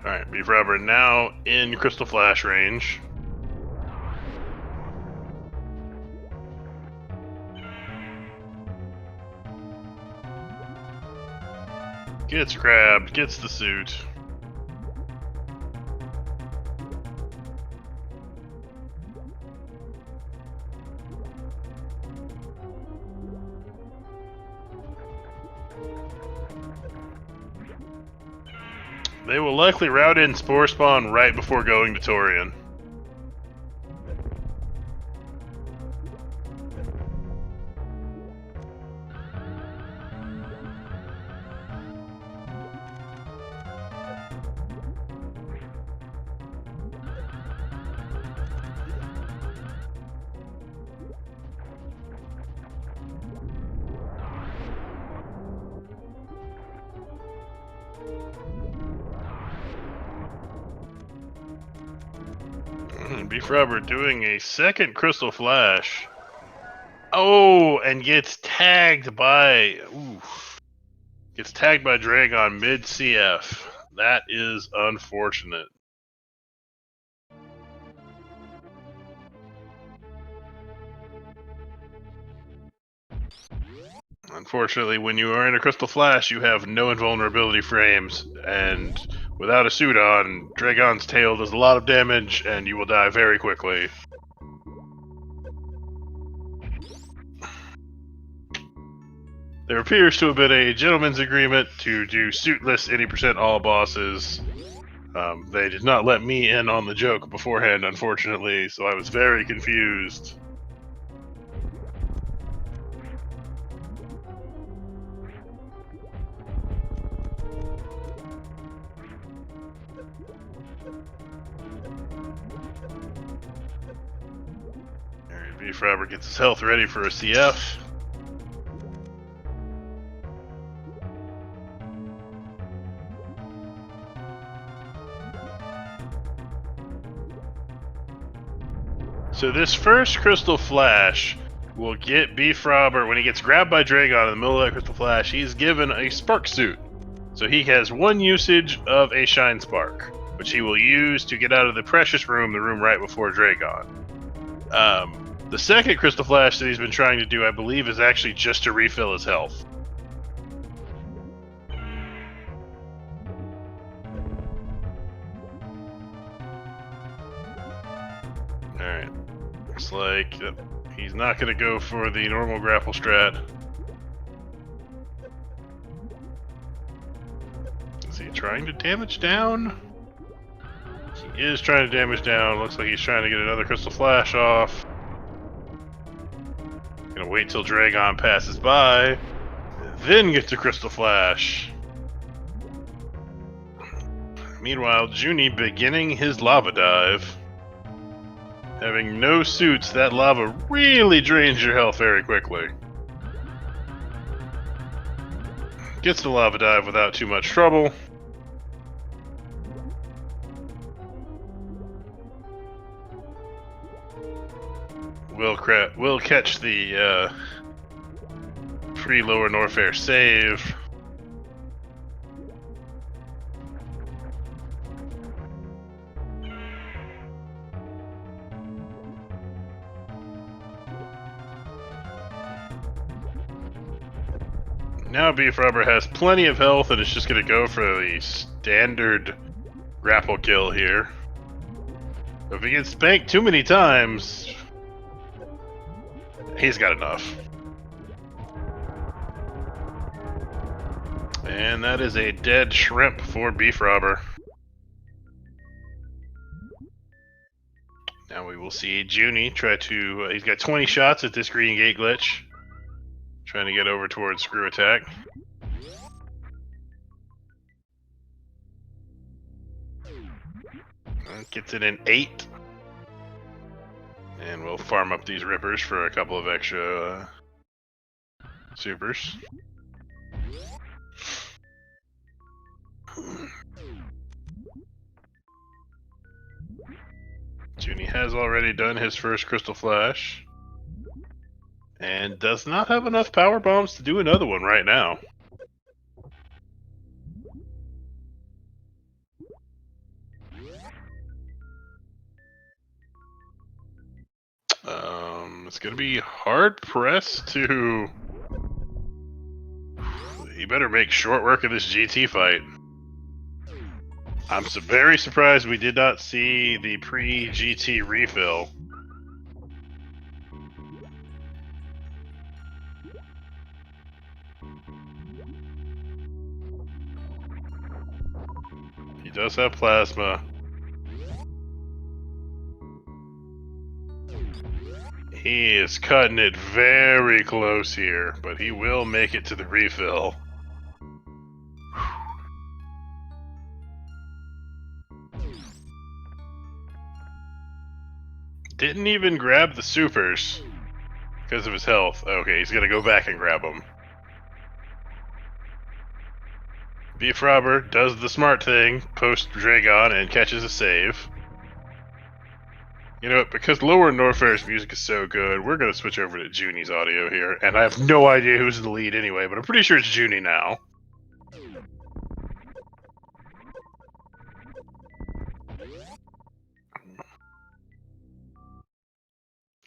Alright, BFrobber now in Crystal Flash range. Gets grabbed, gets the suit. They will likely route in Spore Spawn right before going to Torian. BFrobber doing a second Crystal Flash. Oh, and gets tagged by... Oof. Gets tagged by Dragon mid-CF. That is unfortunate. Unfortunately, when you are in a Crystal Flash, you have no invulnerability frames, and without a suit on, Dragon's tail does a lot of damage, and you will die very quickly. There appears to have been a gentleman's agreement to do suitless 80% all bosses. They did not let me in on the joke beforehand, unfortunately, so I was very confused. Alright, BFrobber gets his health ready for a CF. So this first Crystal Flash will get BFrobber, when he gets grabbed by Dragon in the middle of that Crystal Flash, he's given a Spark Suit. So he has one usage of a Shine Spark, which he will use to get out of the Precious Room, the room right before Dragon. The second Crystal Flash that he's been trying to do, I believe, is actually just to refill his health. Alright. Looks like he's not going to go for the normal grapple strat. Is he trying to damage down? He is trying to damage down. Looks like he's trying to get another Crystal Flash off. Gonna wait till Dragon passes by, then get to Crystal Flash. Meanwhile, Junie beginning his lava dive. Having no suits, that lava really drains your health very quickly. Gets the lava dive without too much trouble. Will catch the pre-lower Norfair save. Now BFrobber has plenty of health and is just going to go for the standard grapple kill here. If he gets spanked too many times, he's got enough. And that is a dead shrimp for BFrobber. Now we will see Joonie try to... he's got 20 shots at this green gate glitch. Trying to get over towards screw attack. Gets it in 8. And we'll farm up these rippers for a couple of extra supers. Joonie has already done his first Crystal Flash. And does not have enough power bombs to do another one right now. It's gonna be hard pressed to... He better make short work of this GT fight. I'm very surprised we did not see the pre-GT refill. He does have plasma. He is cutting it very close here, but he will make it to the refill. Didn't even grab the supers because of his health. Okay, he's gonna go back and grab them. BFrobber does the smart thing, post Dragon, and catches a save. You know, because Lower Norfair's music is so good, we're going to switch over to Joonie's audio here. And I have no idea who's in the lead anyway, but I'm pretty sure it's Joonie now.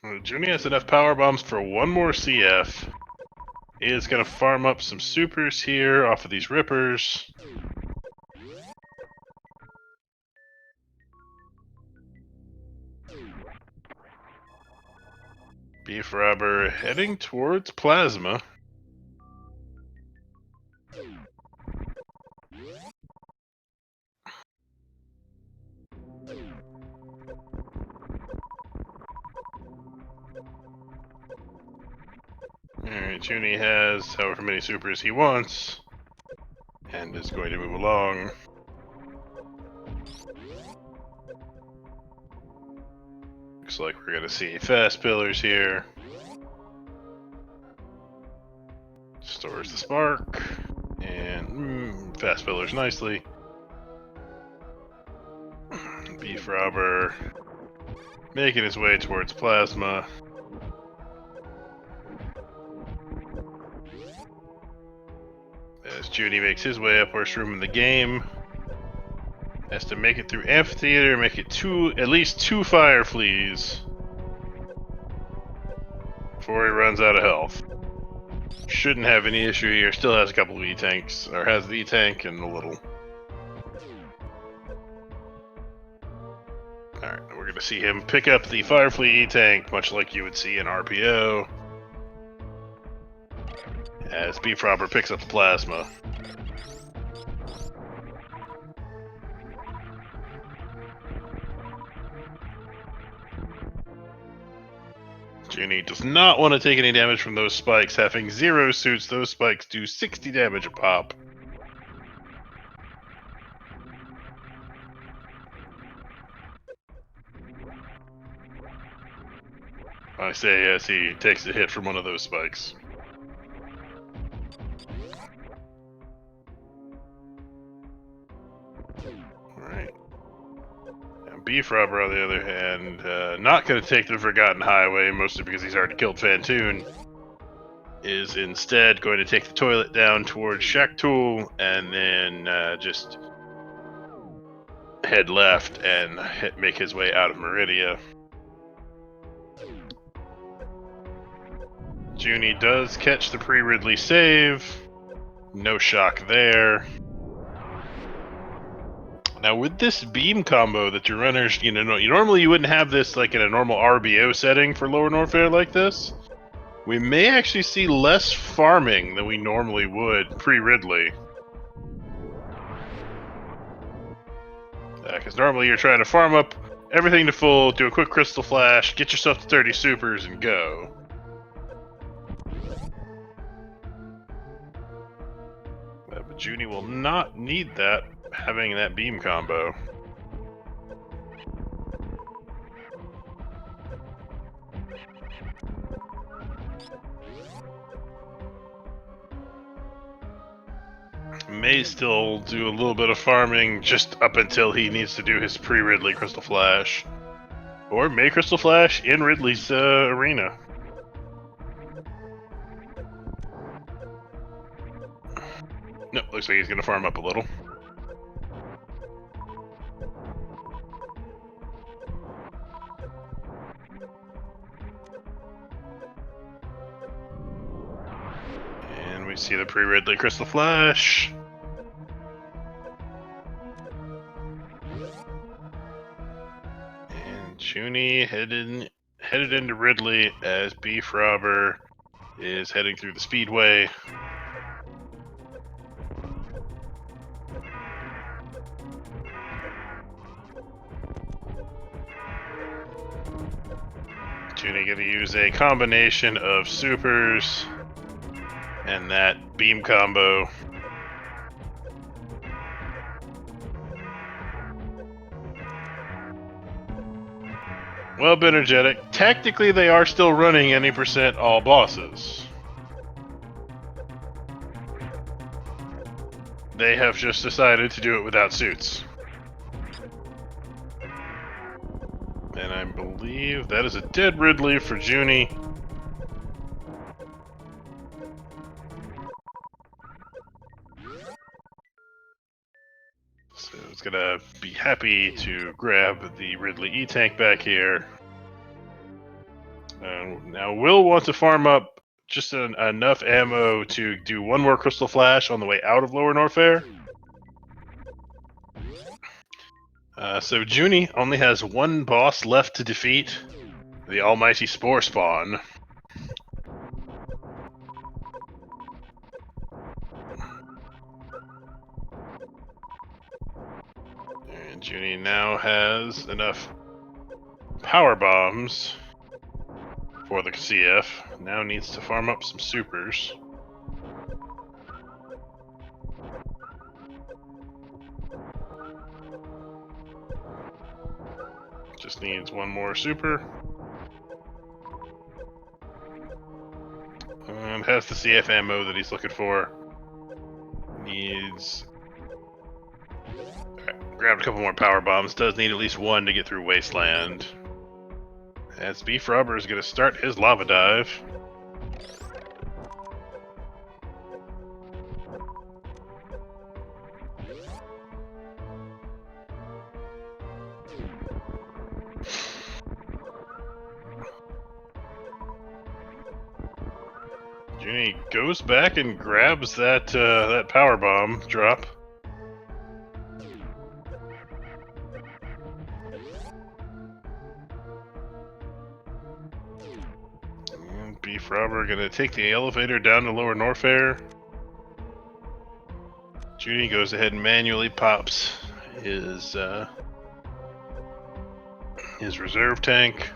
Joonie has enough power bombs for one more CF. He is going to farm up some supers here off of these rippers. BFrobber heading towards plasma. Alright, Joonie has however many supers he wants, and is going to move along. Looks like we're going to see fast pillars here. Stores the spark, and fast pillars nicely. BFrobber making his way towards plasma. As Joonie makes his way up worst room in the game. Has to make it through amphitheater, make it at least two fire fleas before he runs out of health. Shouldn't have any issue here. Still has a couple of E-tanks, or has the E-tank and a little. Alright, we're gonna see him pick up the fire flea E-tank, much like you would see in RPO. As BFrobber picks up the plasma. Joonie does not want to take any damage from those spikes. Having 0 suits, those spikes do 60 damage a pop. I say as he takes a hit from one of those spikes. Alright. BFrobber, on the other hand, not going to take the Forgotten Highway, mostly because he's already killed Fantoon, is instead going to take the toilet down towards Shaktul, and then just head left and make his way out of Meridia. Joonie does catch the pre-Ridley save, No shock there. Now with this beam combo that your runners, normally you wouldn't have this like in a normal RBO setting for Lower Norfair like this. We may actually see less farming than we normally would pre-Ridley. Because normally you're trying to farm up everything to full, do a quick Crystal Flash, get yourself to 30 supers, and go. But Joonie will not need that, having that beam combo. May still do a little bit of farming just up until he needs to do his pre-Ridley Crystal Flash. Or may Crystal Flash in Ridley's arena. Nope, looks like he's going to farm up a little. And we see the pre-Ridley Crystal Flash. And Joonie headed into Ridley as BFrobber is heading through the speedway. Joonie going to use a combination of supers and that beam combo. Well, energetic. Tactically, they are still running any percent all bosses. They have just decided to do it without suits. And I believe that is a dead Ridley for Joonie. So it's gonna be happy to grab the Ridley E-Tank back here. Now we'll want to farm up just enough ammo to do one more Crystal Flash on the way out of Lower Norfair. So Joonie only has one boss left to defeat, the almighty Spore Spawn. And Joonie now has enough power bombs for the CF. Now needs to farm up some supers. Just needs one more super. And has the CF ammo that he's looking for. Needs... Grabbed a couple more power bombs. Does need at least one to get through Wasteland. As BFrobber is going to start his lava dive. Joonie goes back and grabs that that power bomb drop. And BFrobber gonna take the elevator down to Lower Norfair. Joonie goes ahead and manually pops his reserve tank.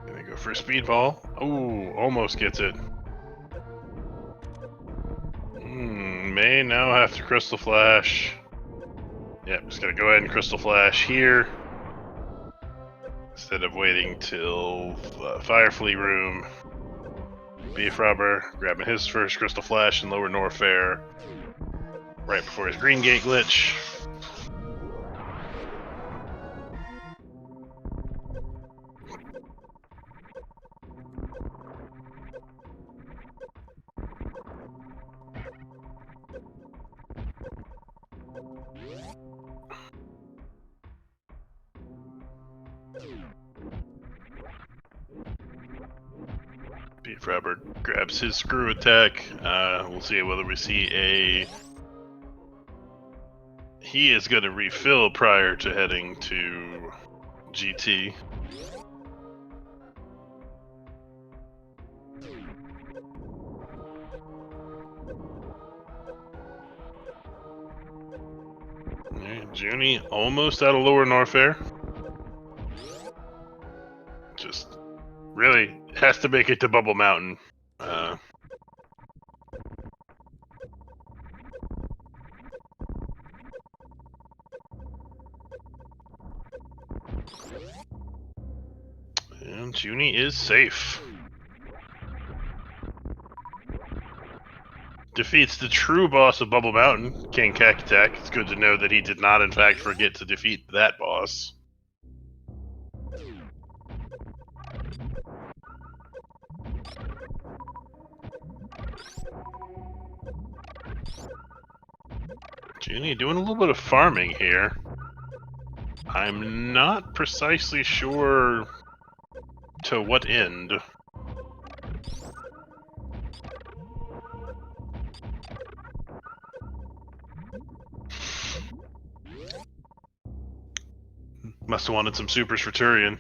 Gonna go for a speedball. Oh, almost gets it. May now have to Crystal Flash. Yep, just gonna go ahead and Crystal Flash here. Instead of waiting till Firefly room. BFrobber grabbing his first Crystal Flash in Lower Norfair. Right before his Green Gate glitch. BFrobber grabs his screw attack. We'll see whether we see a... He is going to refill prior to heading to GT. Joonie almost out of Lower Norfair. Just really has to make it to Bubble Mountain. And Joonie is safe. Defeats the true boss of Bubble Mountain, King Cactac. It's good to know that he did not, in fact, forget to defeat that boss. Joonie doing a little bit of farming here. I'm not precisely sure to what end. Must have wanted some supers for Turian.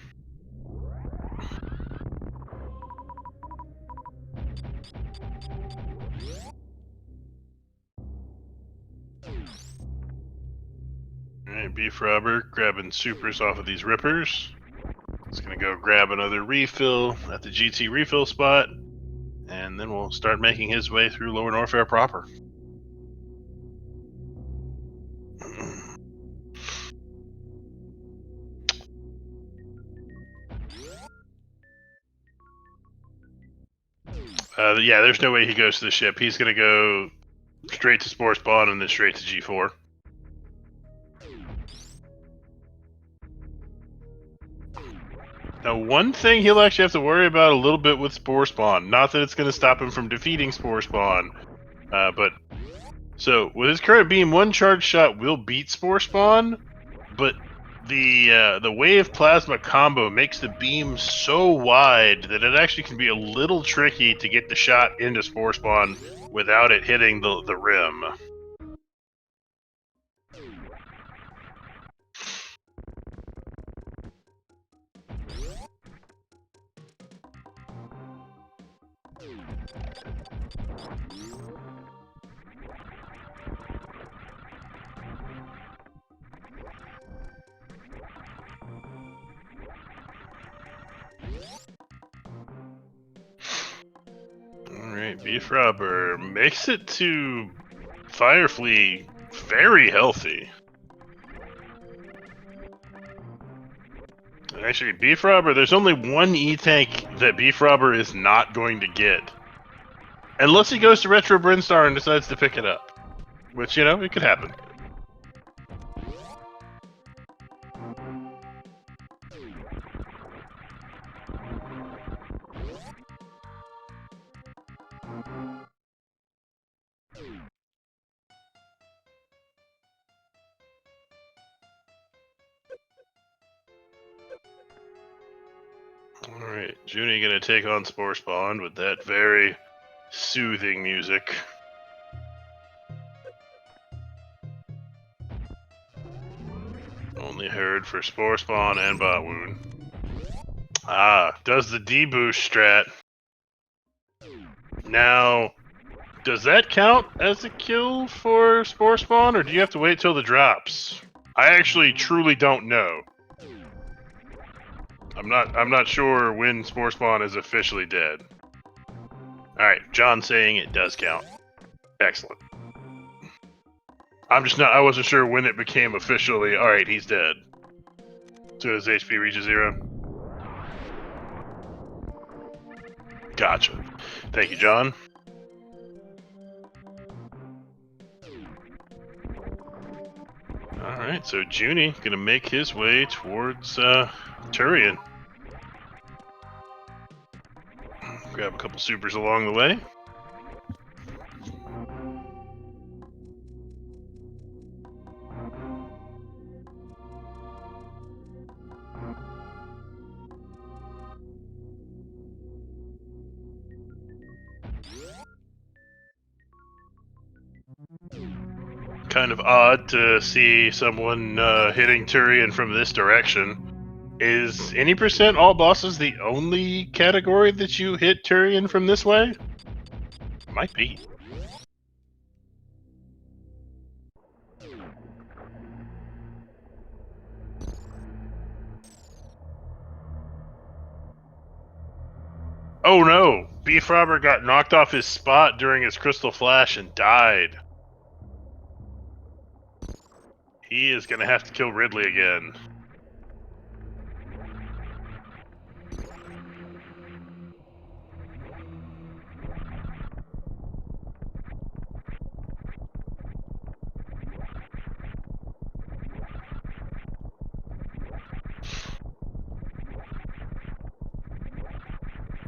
Alright, BFrobber grabbing supers off of these rippers. He's gonna go grab another refill at the GT refill spot, and then we'll start making his way through Lower Norfair proper. Yeah, there's no way he goes to the ship. He's gonna go straight to Spore Spawn and then straight to G4. Now, one thing he'll actually have to worry about a little bit with Spore Spawn. Not that it's going to stop him from defeating Spore Spawn, but... So, with his current beam, one charge shot will beat Spore Spawn, but the Wave Plasma combo makes the beam so wide that it actually can be a little tricky to get the shot into Spore Spawn without it hitting the rim. Alright, BFrobber makes it to Firefly very healthy. Actually, BFrobber, there's only one E-Tank that BFrobber is not going to get. Unless he goes to Retro Brinstar and decides to pick it up. Which, you know, it could happen. Alright, Joonie gonna take on Spore Spawn with that very soothing music. Only heard for Spore Spawn and Bot Wound. Ah, does the D-boost strat. Now, does that count as a kill for Spore Spawn, or do you have to wait till the drops? I actually truly don't know. I'm not sure when Spore Spawn is officially dead. Alright, John saying it does count. Excellent. I wasn't sure when it became officially, alright, he's dead. So his HP reaches 0. Gotcha. Thank you, John. Alright, so Joonie gonna make his way towards Turian. Grab a couple supers along the way. kind of odd to see someone hitting Turian from this direction. Is any percent all bosses the only category that you hit Turian from this way? Might be. Oh no! BFrobber got knocked off his spot during his crystal flash and died. He is gonna have to kill Ridley again.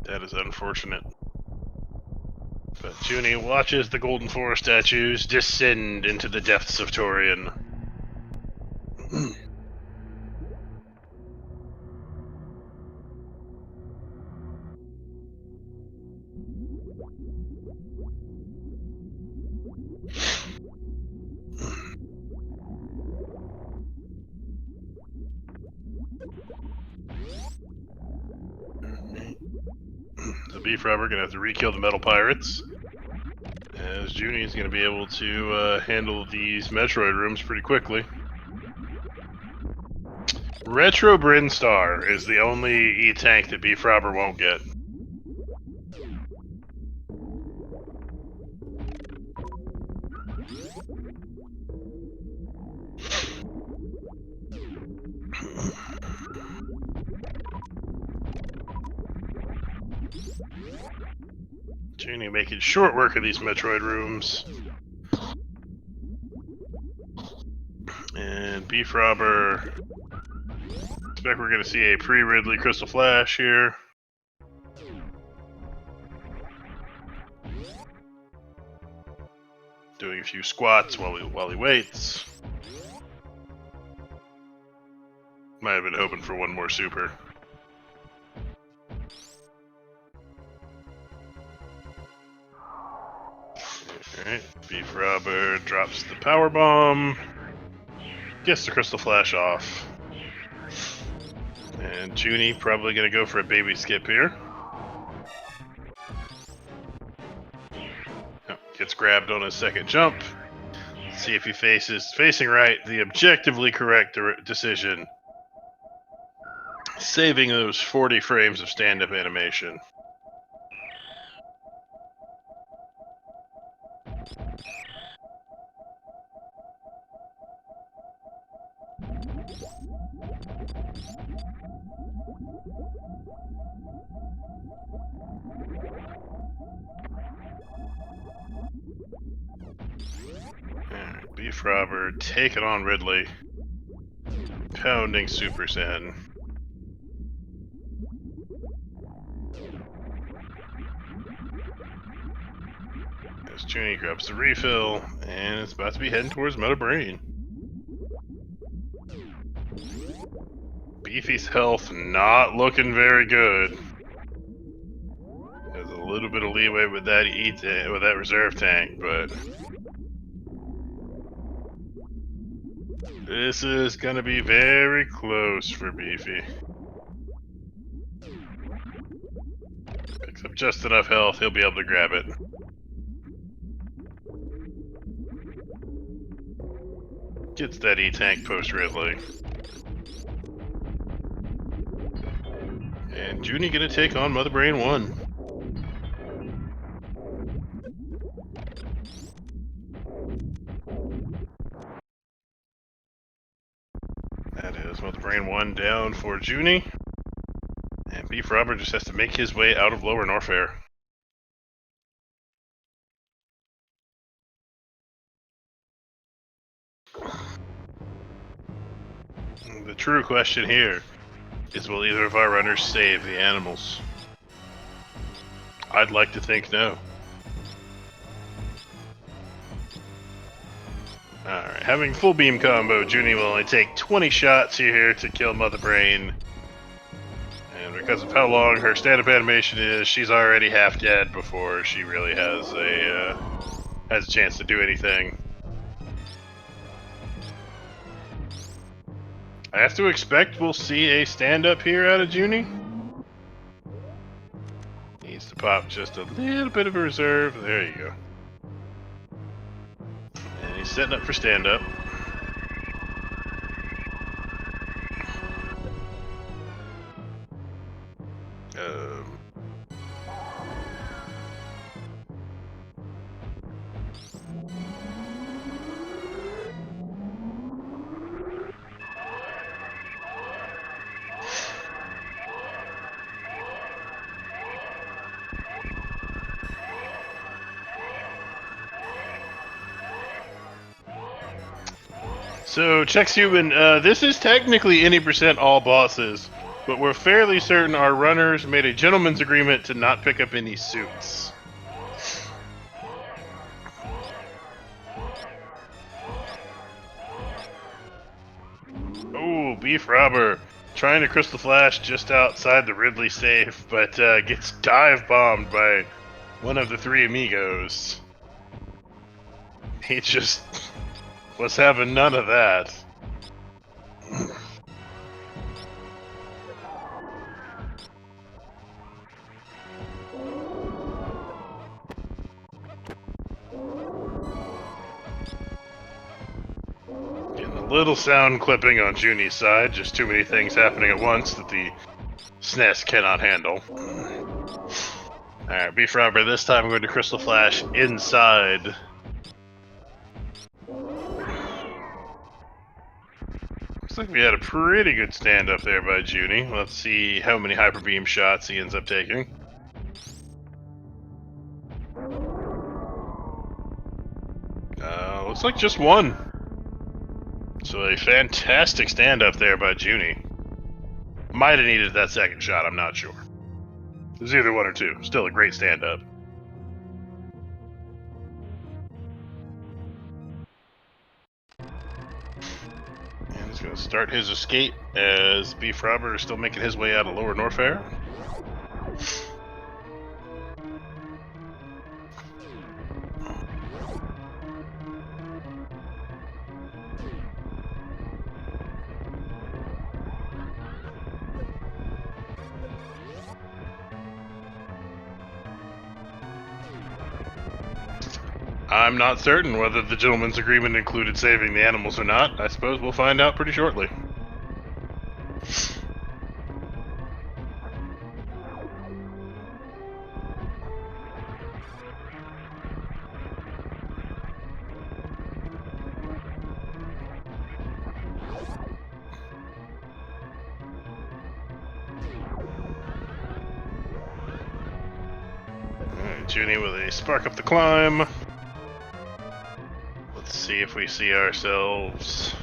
That is unfortunate. But Joonie watches the Golden Forest statues descend into the depths of Torian. The BFrobber gonna have to re-kill the metal pirates, as Joonie is gonna be able to handle these Metroid rooms pretty quickly. Retro Brinstar is the only E-Tank that BFrobber won't get. Joonie making short work of these Metroid rooms. And BFrobber, expect we're going to see a pre-Ridley Crystal Flash here. Doing a few squats while he waits. Might have been hoping for one more super. Alright, BFrobber drops the power bomb. Gets the Crystal Flash off. And Joonie probably gonna go for a baby skip here. Oh, gets grabbed on his second jump. Let's see if he facing right, the objectively correct decision. Saving those 40 frames of stand-up animation. Alright, BFrobber taking on Ridley. Pounding Super Saiyan. As Joonie grabs the refill, and it's about to be heading towards Meta Brain. Beefy's health not looking very good. There's a little bit of leeway with that reserve tank, but this is gonna be very close for Beefy. Picks up just enough health, he'll be able to grab it. Gets that E-Tank post Ridley. And Joonie gonna take on Mother Brain 1. That is Mother Brain 1 down for Joonie. And BFrobber just has to make his way out of Lower Norfair. The true question here is, will either of our runners save the animals? I'd like to think no. Alright, having full beam combo, Joonie will only take 20 shots here to kill Mother Brain. And because of how long her stand-up animation is, she's already half dead before she really has a chance to do anything. I have to expect we'll see a stand-up here out of Junie. Needs to pop just a little bit of a reserve. There you go. And he's setting up for stand-up. So, Chex Human, this is technically any percent all bosses, but we're fairly certain our runners made a gentleman's agreement to not pick up any suits. Oh, BFrobber trying to Crystal Flash just outside the Ridley safe, but gets dive bombed by one of the three amigos. He just was having none of that. Getting a little sound clipping on Junie's side, just too many things happening at once that the SNES cannot handle. Alright, BFrobber, this time I'm going to Crystal Flash inside. Looks like we had a pretty good stand-up there by Junie. Let's see how many Hyper Beam shots he ends up taking. Looks like just one. So a fantastic stand-up there by Junie. Might have needed that second shot, I'm not sure. It was either one or two. Still a great stand-up. And he's going to start his escape as BFrobber is still making his way out of Lower Norfair. I'm not certain whether the gentleman's agreement included saving the animals or not. I suppose we'll find out pretty shortly. Alright, Junie with a spark up the climb. Let's see if we see ourselves.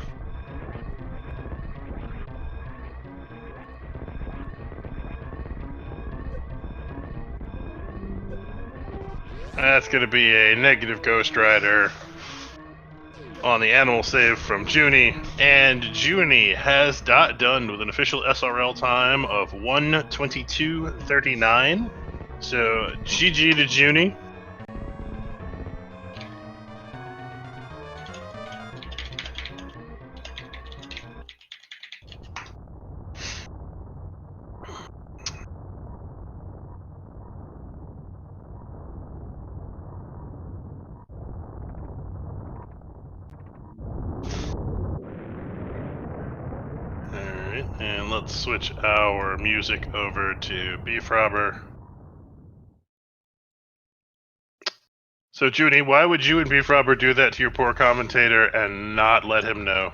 That's going to be a negative Ghost Rider on the animal save from Junie. And Junie has done with an official SRL time of 1:22:39. So GG to Junie. And let's switch our music over to BFrobber. So, Junie, why would you and BFrobber do that to your poor commentator and not let him know?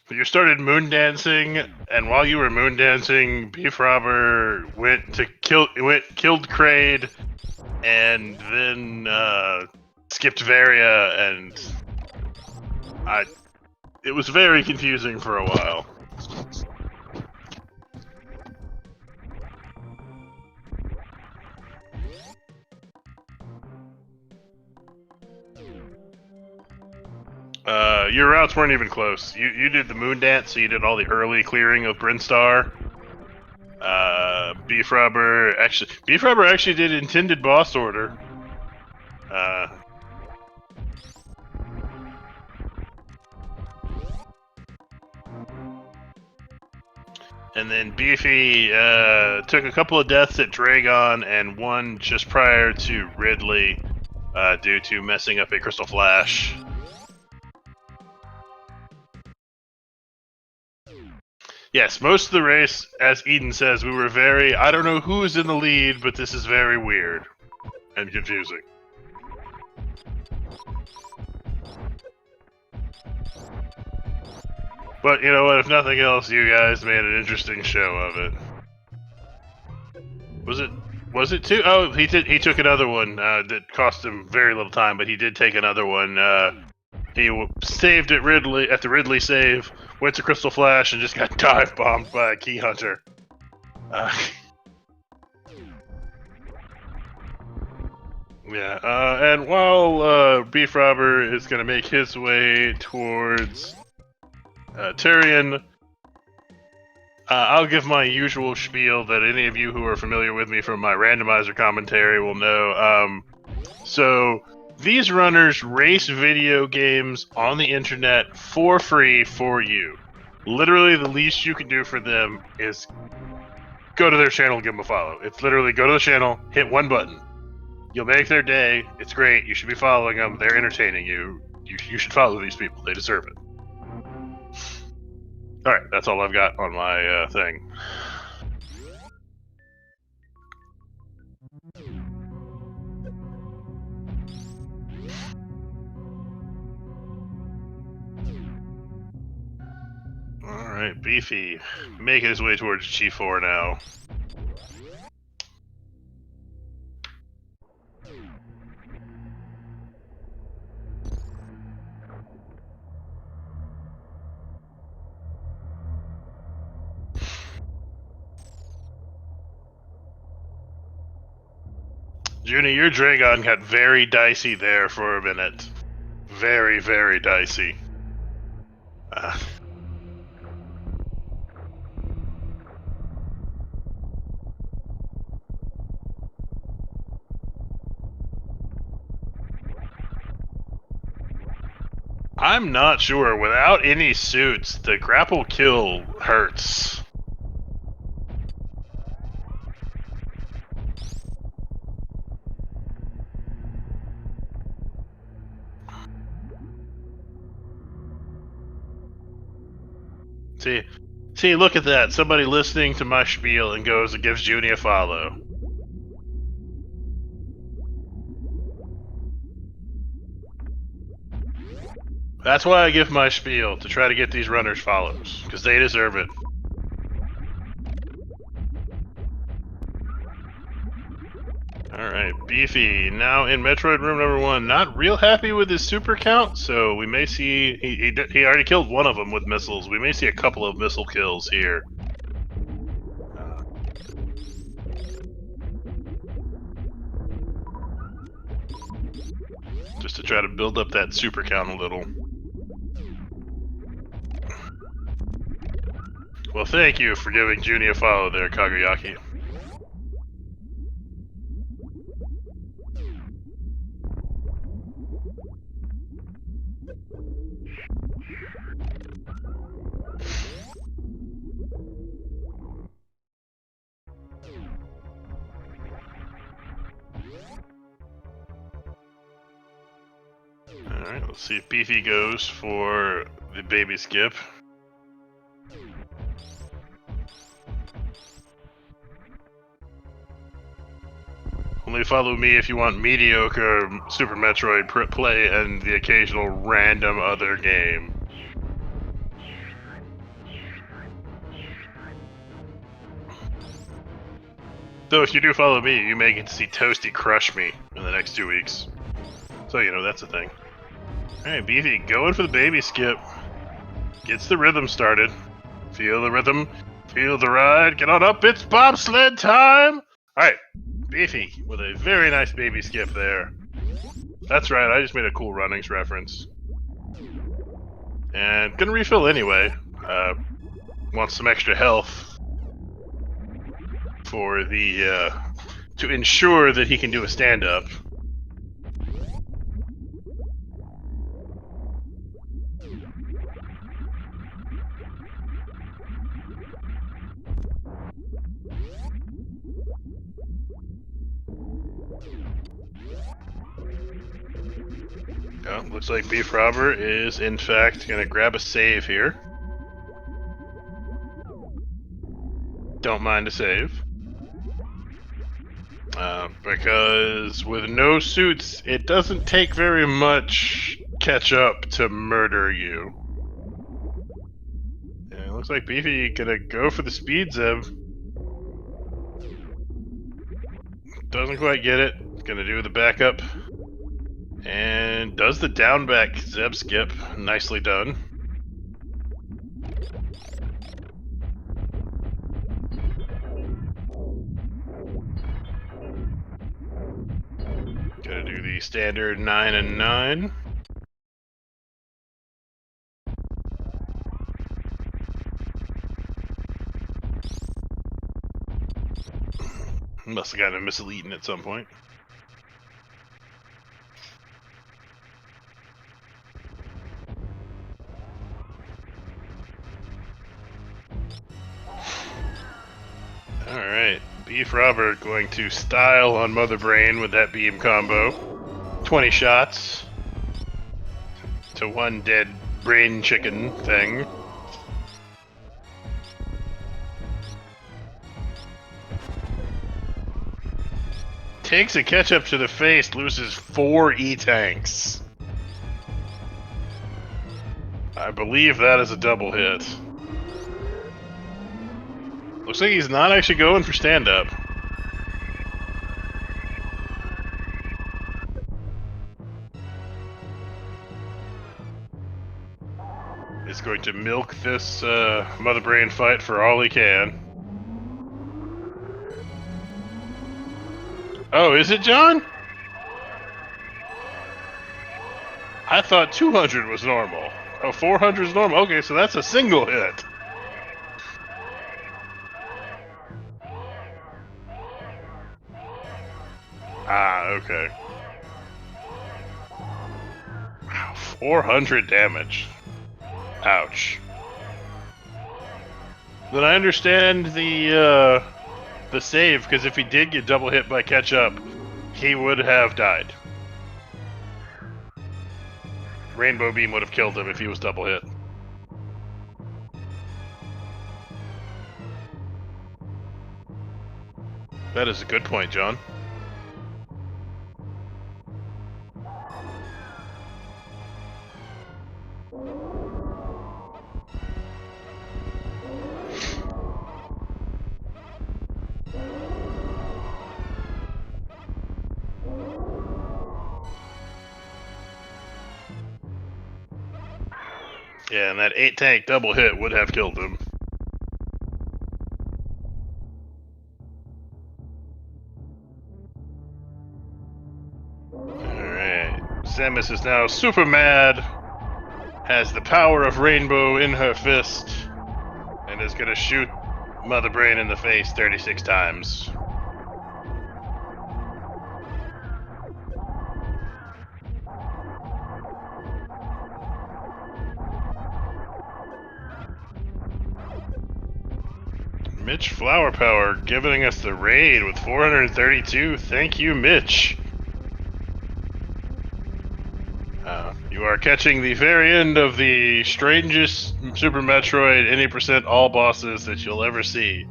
You started moon dancing, and while you were moon dancing, BFrobber killed Kraid, and then skipped Varia, and it was very confusing for a while. Your routes weren't even close. You did the moon dance, so you did all the early clearing of Brinstar, BFrobber actually did intended boss order. And then Beefy took a couple of deaths at Dragon and one just prior to Ridley due to messing up a Crystal Flash. Yes, most of the race, as Eden says, we were very, I don't know who's in the lead, but this is very weird and confusing. But you know what, if nothing else, you guys made an interesting show of it. Was it two? Oh, he took another one that cost him very little time, but he did take another one. He saved at the Ridley save, went to Crystal Flash, and just got dive bombed by a Key Hunter. Yeah, and while BFrobber is going to make his way towards Tyrion, I'll give my usual spiel that any of you who are familiar with me from my randomizer commentary will know. So, these runners race video games on the internet for free for you. Literally, the least you can do for them is go to their channel and give them a follow. It's literally go to the channel, hit one button. You'll make their day. It's great. You should be following them. They're entertaining you. You should follow these people. They deserve it. Alright, that's all I've got on my thing. Alright, Beefy. Making his way towards G4 now. Junie, your Dragon got very dicey there for a minute. Very, very dicey. I'm not sure. Without any suits, the grapple kill hurts. See, look at that. Somebody listening to my spiel and goes and gives Junie a follow. That's why I give my spiel, to try to get these runners follows, because they deserve it. Alright, Beefy, now in Metroid room number 1, not real happy with his super count, so we may see, he already killed one of them with missiles, we may see a couple of missile kills here. Just to try to build up that super count a little. Well, thank you for giving Junie a follow there, Kaguyaki. Alright, let's see if Beefy goes for the baby skip. Only follow me if you want mediocre Super Metroid play and the occasional random other game. Though if you do follow me, you may get to see Toasty crush me in the next 2 weeks. So, you know, that's a thing. Alright, Beefy, going for the baby skip. Gets the rhythm started. Feel the rhythm, feel the ride, get on up, it's bobsled time! Alright, Beefy, with a very nice baby skip there. That's right, I just made a cool Runnings reference. And gonna refill anyway. Want some extra health. for the to ensure that he can do a stand-up. Oh, looks like BFrobber is in fact going to grab a save here. Don't mind a save. Because with no suits, it doesn't take very much catch up to murder you. And it looks like Beefy gonna go for the speed zeb. Doesn't quite get it. Gonna do the backup. And does the down back zeb skip. Nicely done. Gonna do the standard 9 and 9. Must have gotten a misleading at some point. Alright, BFrobber going to style on Mother Brain with that beam combo. 20 shots to one dead brain chicken thing. Takes a catch-up to the face, loses 4 E-tanks. I believe that is a double hit. Looks like he's not actually going for stand-up. He's going to milk this Mother Brain fight for all he can. Oh, is it, John? I thought 200 was normal. Oh, 400 is normal. Okay, so that's a single hit. Ah, okay. Wow, 400 damage. Ouch. Then I understand the save, because if he did get double hit by catch-up, he would have died. Rainbow Beam would have killed him if he was double hit. That is a good point, John. Yeah, and that 8-tank double hit would have killed him. Alright. Samus is now super mad, has the power of Rainbow in her fist, and is gonna shoot Mother Brain in the face 36 times. Mitch Flower Power giving us the raid with 432. Thank you, Mitch. You are catching the very end of the strangest Super Metroid any percent all bosses that you'll ever see.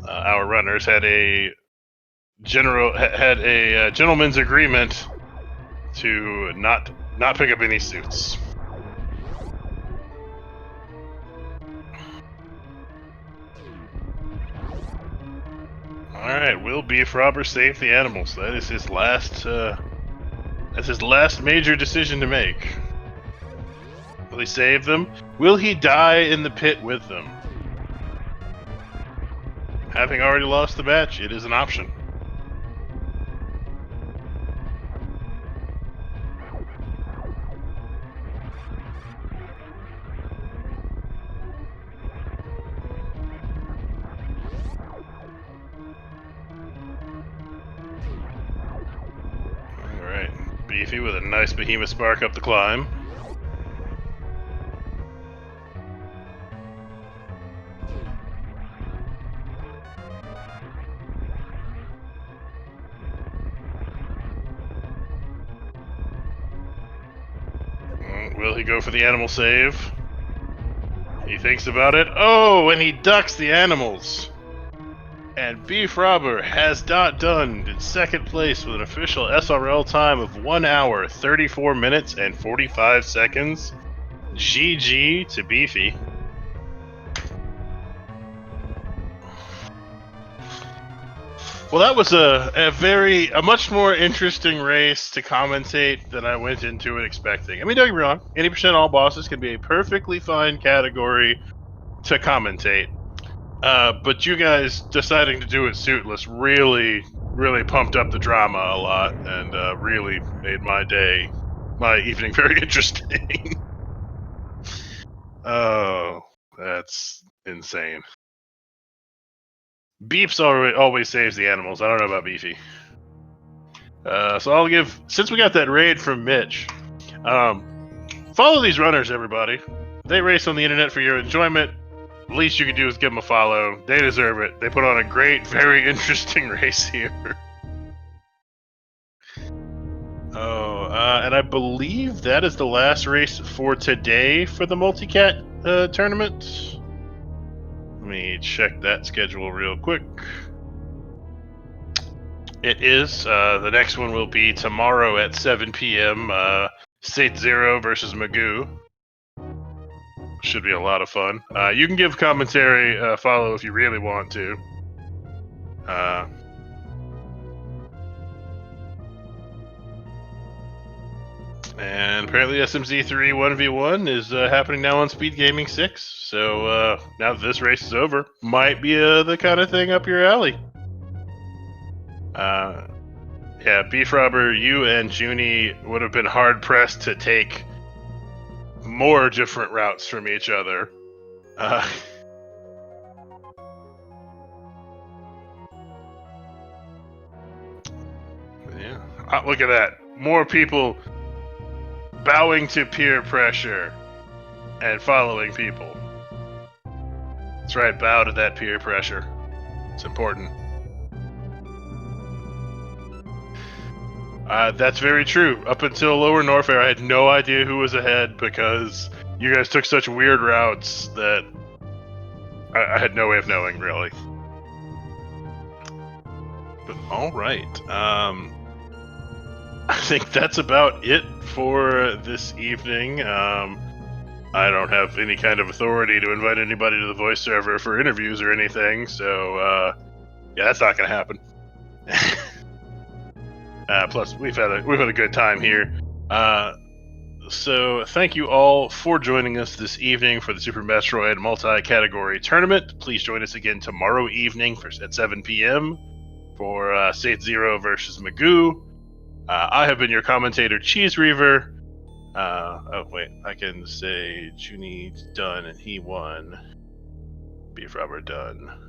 Our runners had a gentleman's agreement to not pick up any suits. Alright, will BFrobber save the animals? That is his last major decision to make. Will he save them? Will he die in the pit with them? Having already lost the match, it is an option. Beefy with a nice behemoth spark up the climb. Will he go for the animal save? He thinks about it. Oh, and he ducks the animals. And BFrobber has not done in second place with an official SRL time of 1 hour, 34 minutes, and 45 seconds. GG to Beefy. Well, that was a much more interesting race to commentate than I went into it expecting. I mean, don't get me wrong, 80% all bosses can be a perfectly fine category to commentate. But you guys deciding to do it suitless really pumped up the drama a lot and really made my evening very interesting. Oh, that's insane. Beeps always saves the animals. I don't know about Beefy. So I'll give, since we got that raid from Mitch, follow these runners, everybody. They race on the internet for your enjoyment. The least you can do is give them a follow. They deserve it. They put on a great, very interesting race here. Oh, and I believe that is the last race for today for the multi-cat tournament. Let me check that schedule real quick. It is. The next one will be tomorrow at 7 p.m. State Zero versus Magoo. Should be a lot of fun. You can give commentary a follow if you really want to. And apparently SMZ3 1v1 is happening now on SpeedGaming 6. So now that this race is over, might be the kind of thing up your alley. Yeah, BFrobber, you and Junie would have been hard pressed to take more different routes from each other. Yeah, look at that. More people bowing to peer pressure and following people. That's right, bow to that peer pressure. It's important. That's very true. Up until Lower Norfair, I had no idea who was ahead because you guys took such weird routes that I had no way of knowing, really. But all right. I think that's about it for this evening. I don't have any kind of authority to invite anybody to the voice server for interviews or anything, so yeah, that's not going to happen. Plus, we've had a good time here. So thank you all for joining us this evening for the Super Metroid multi-category tournament. Please join us again tomorrow evening at 7 p.m. for State Zero versus Magoo. I have been your commentator, Cheese Reaver. Oh wait, I can say Junie's done and he won. BFrobber done.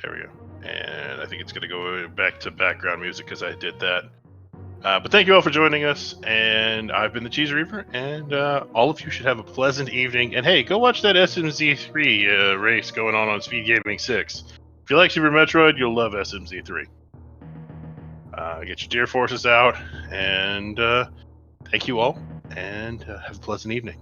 There we go. And I think it's going to go back to background music because I did that. But thank you all for joining us, and I've been the Cheese Reaper, and all of you should have a pleasant evening. And hey, go watch that SMZ3 race going on SpeedGaming 6. If you like Super Metroid, you'll love SMZ3. Get your deer forces out, and thank you all, and have a pleasant evening.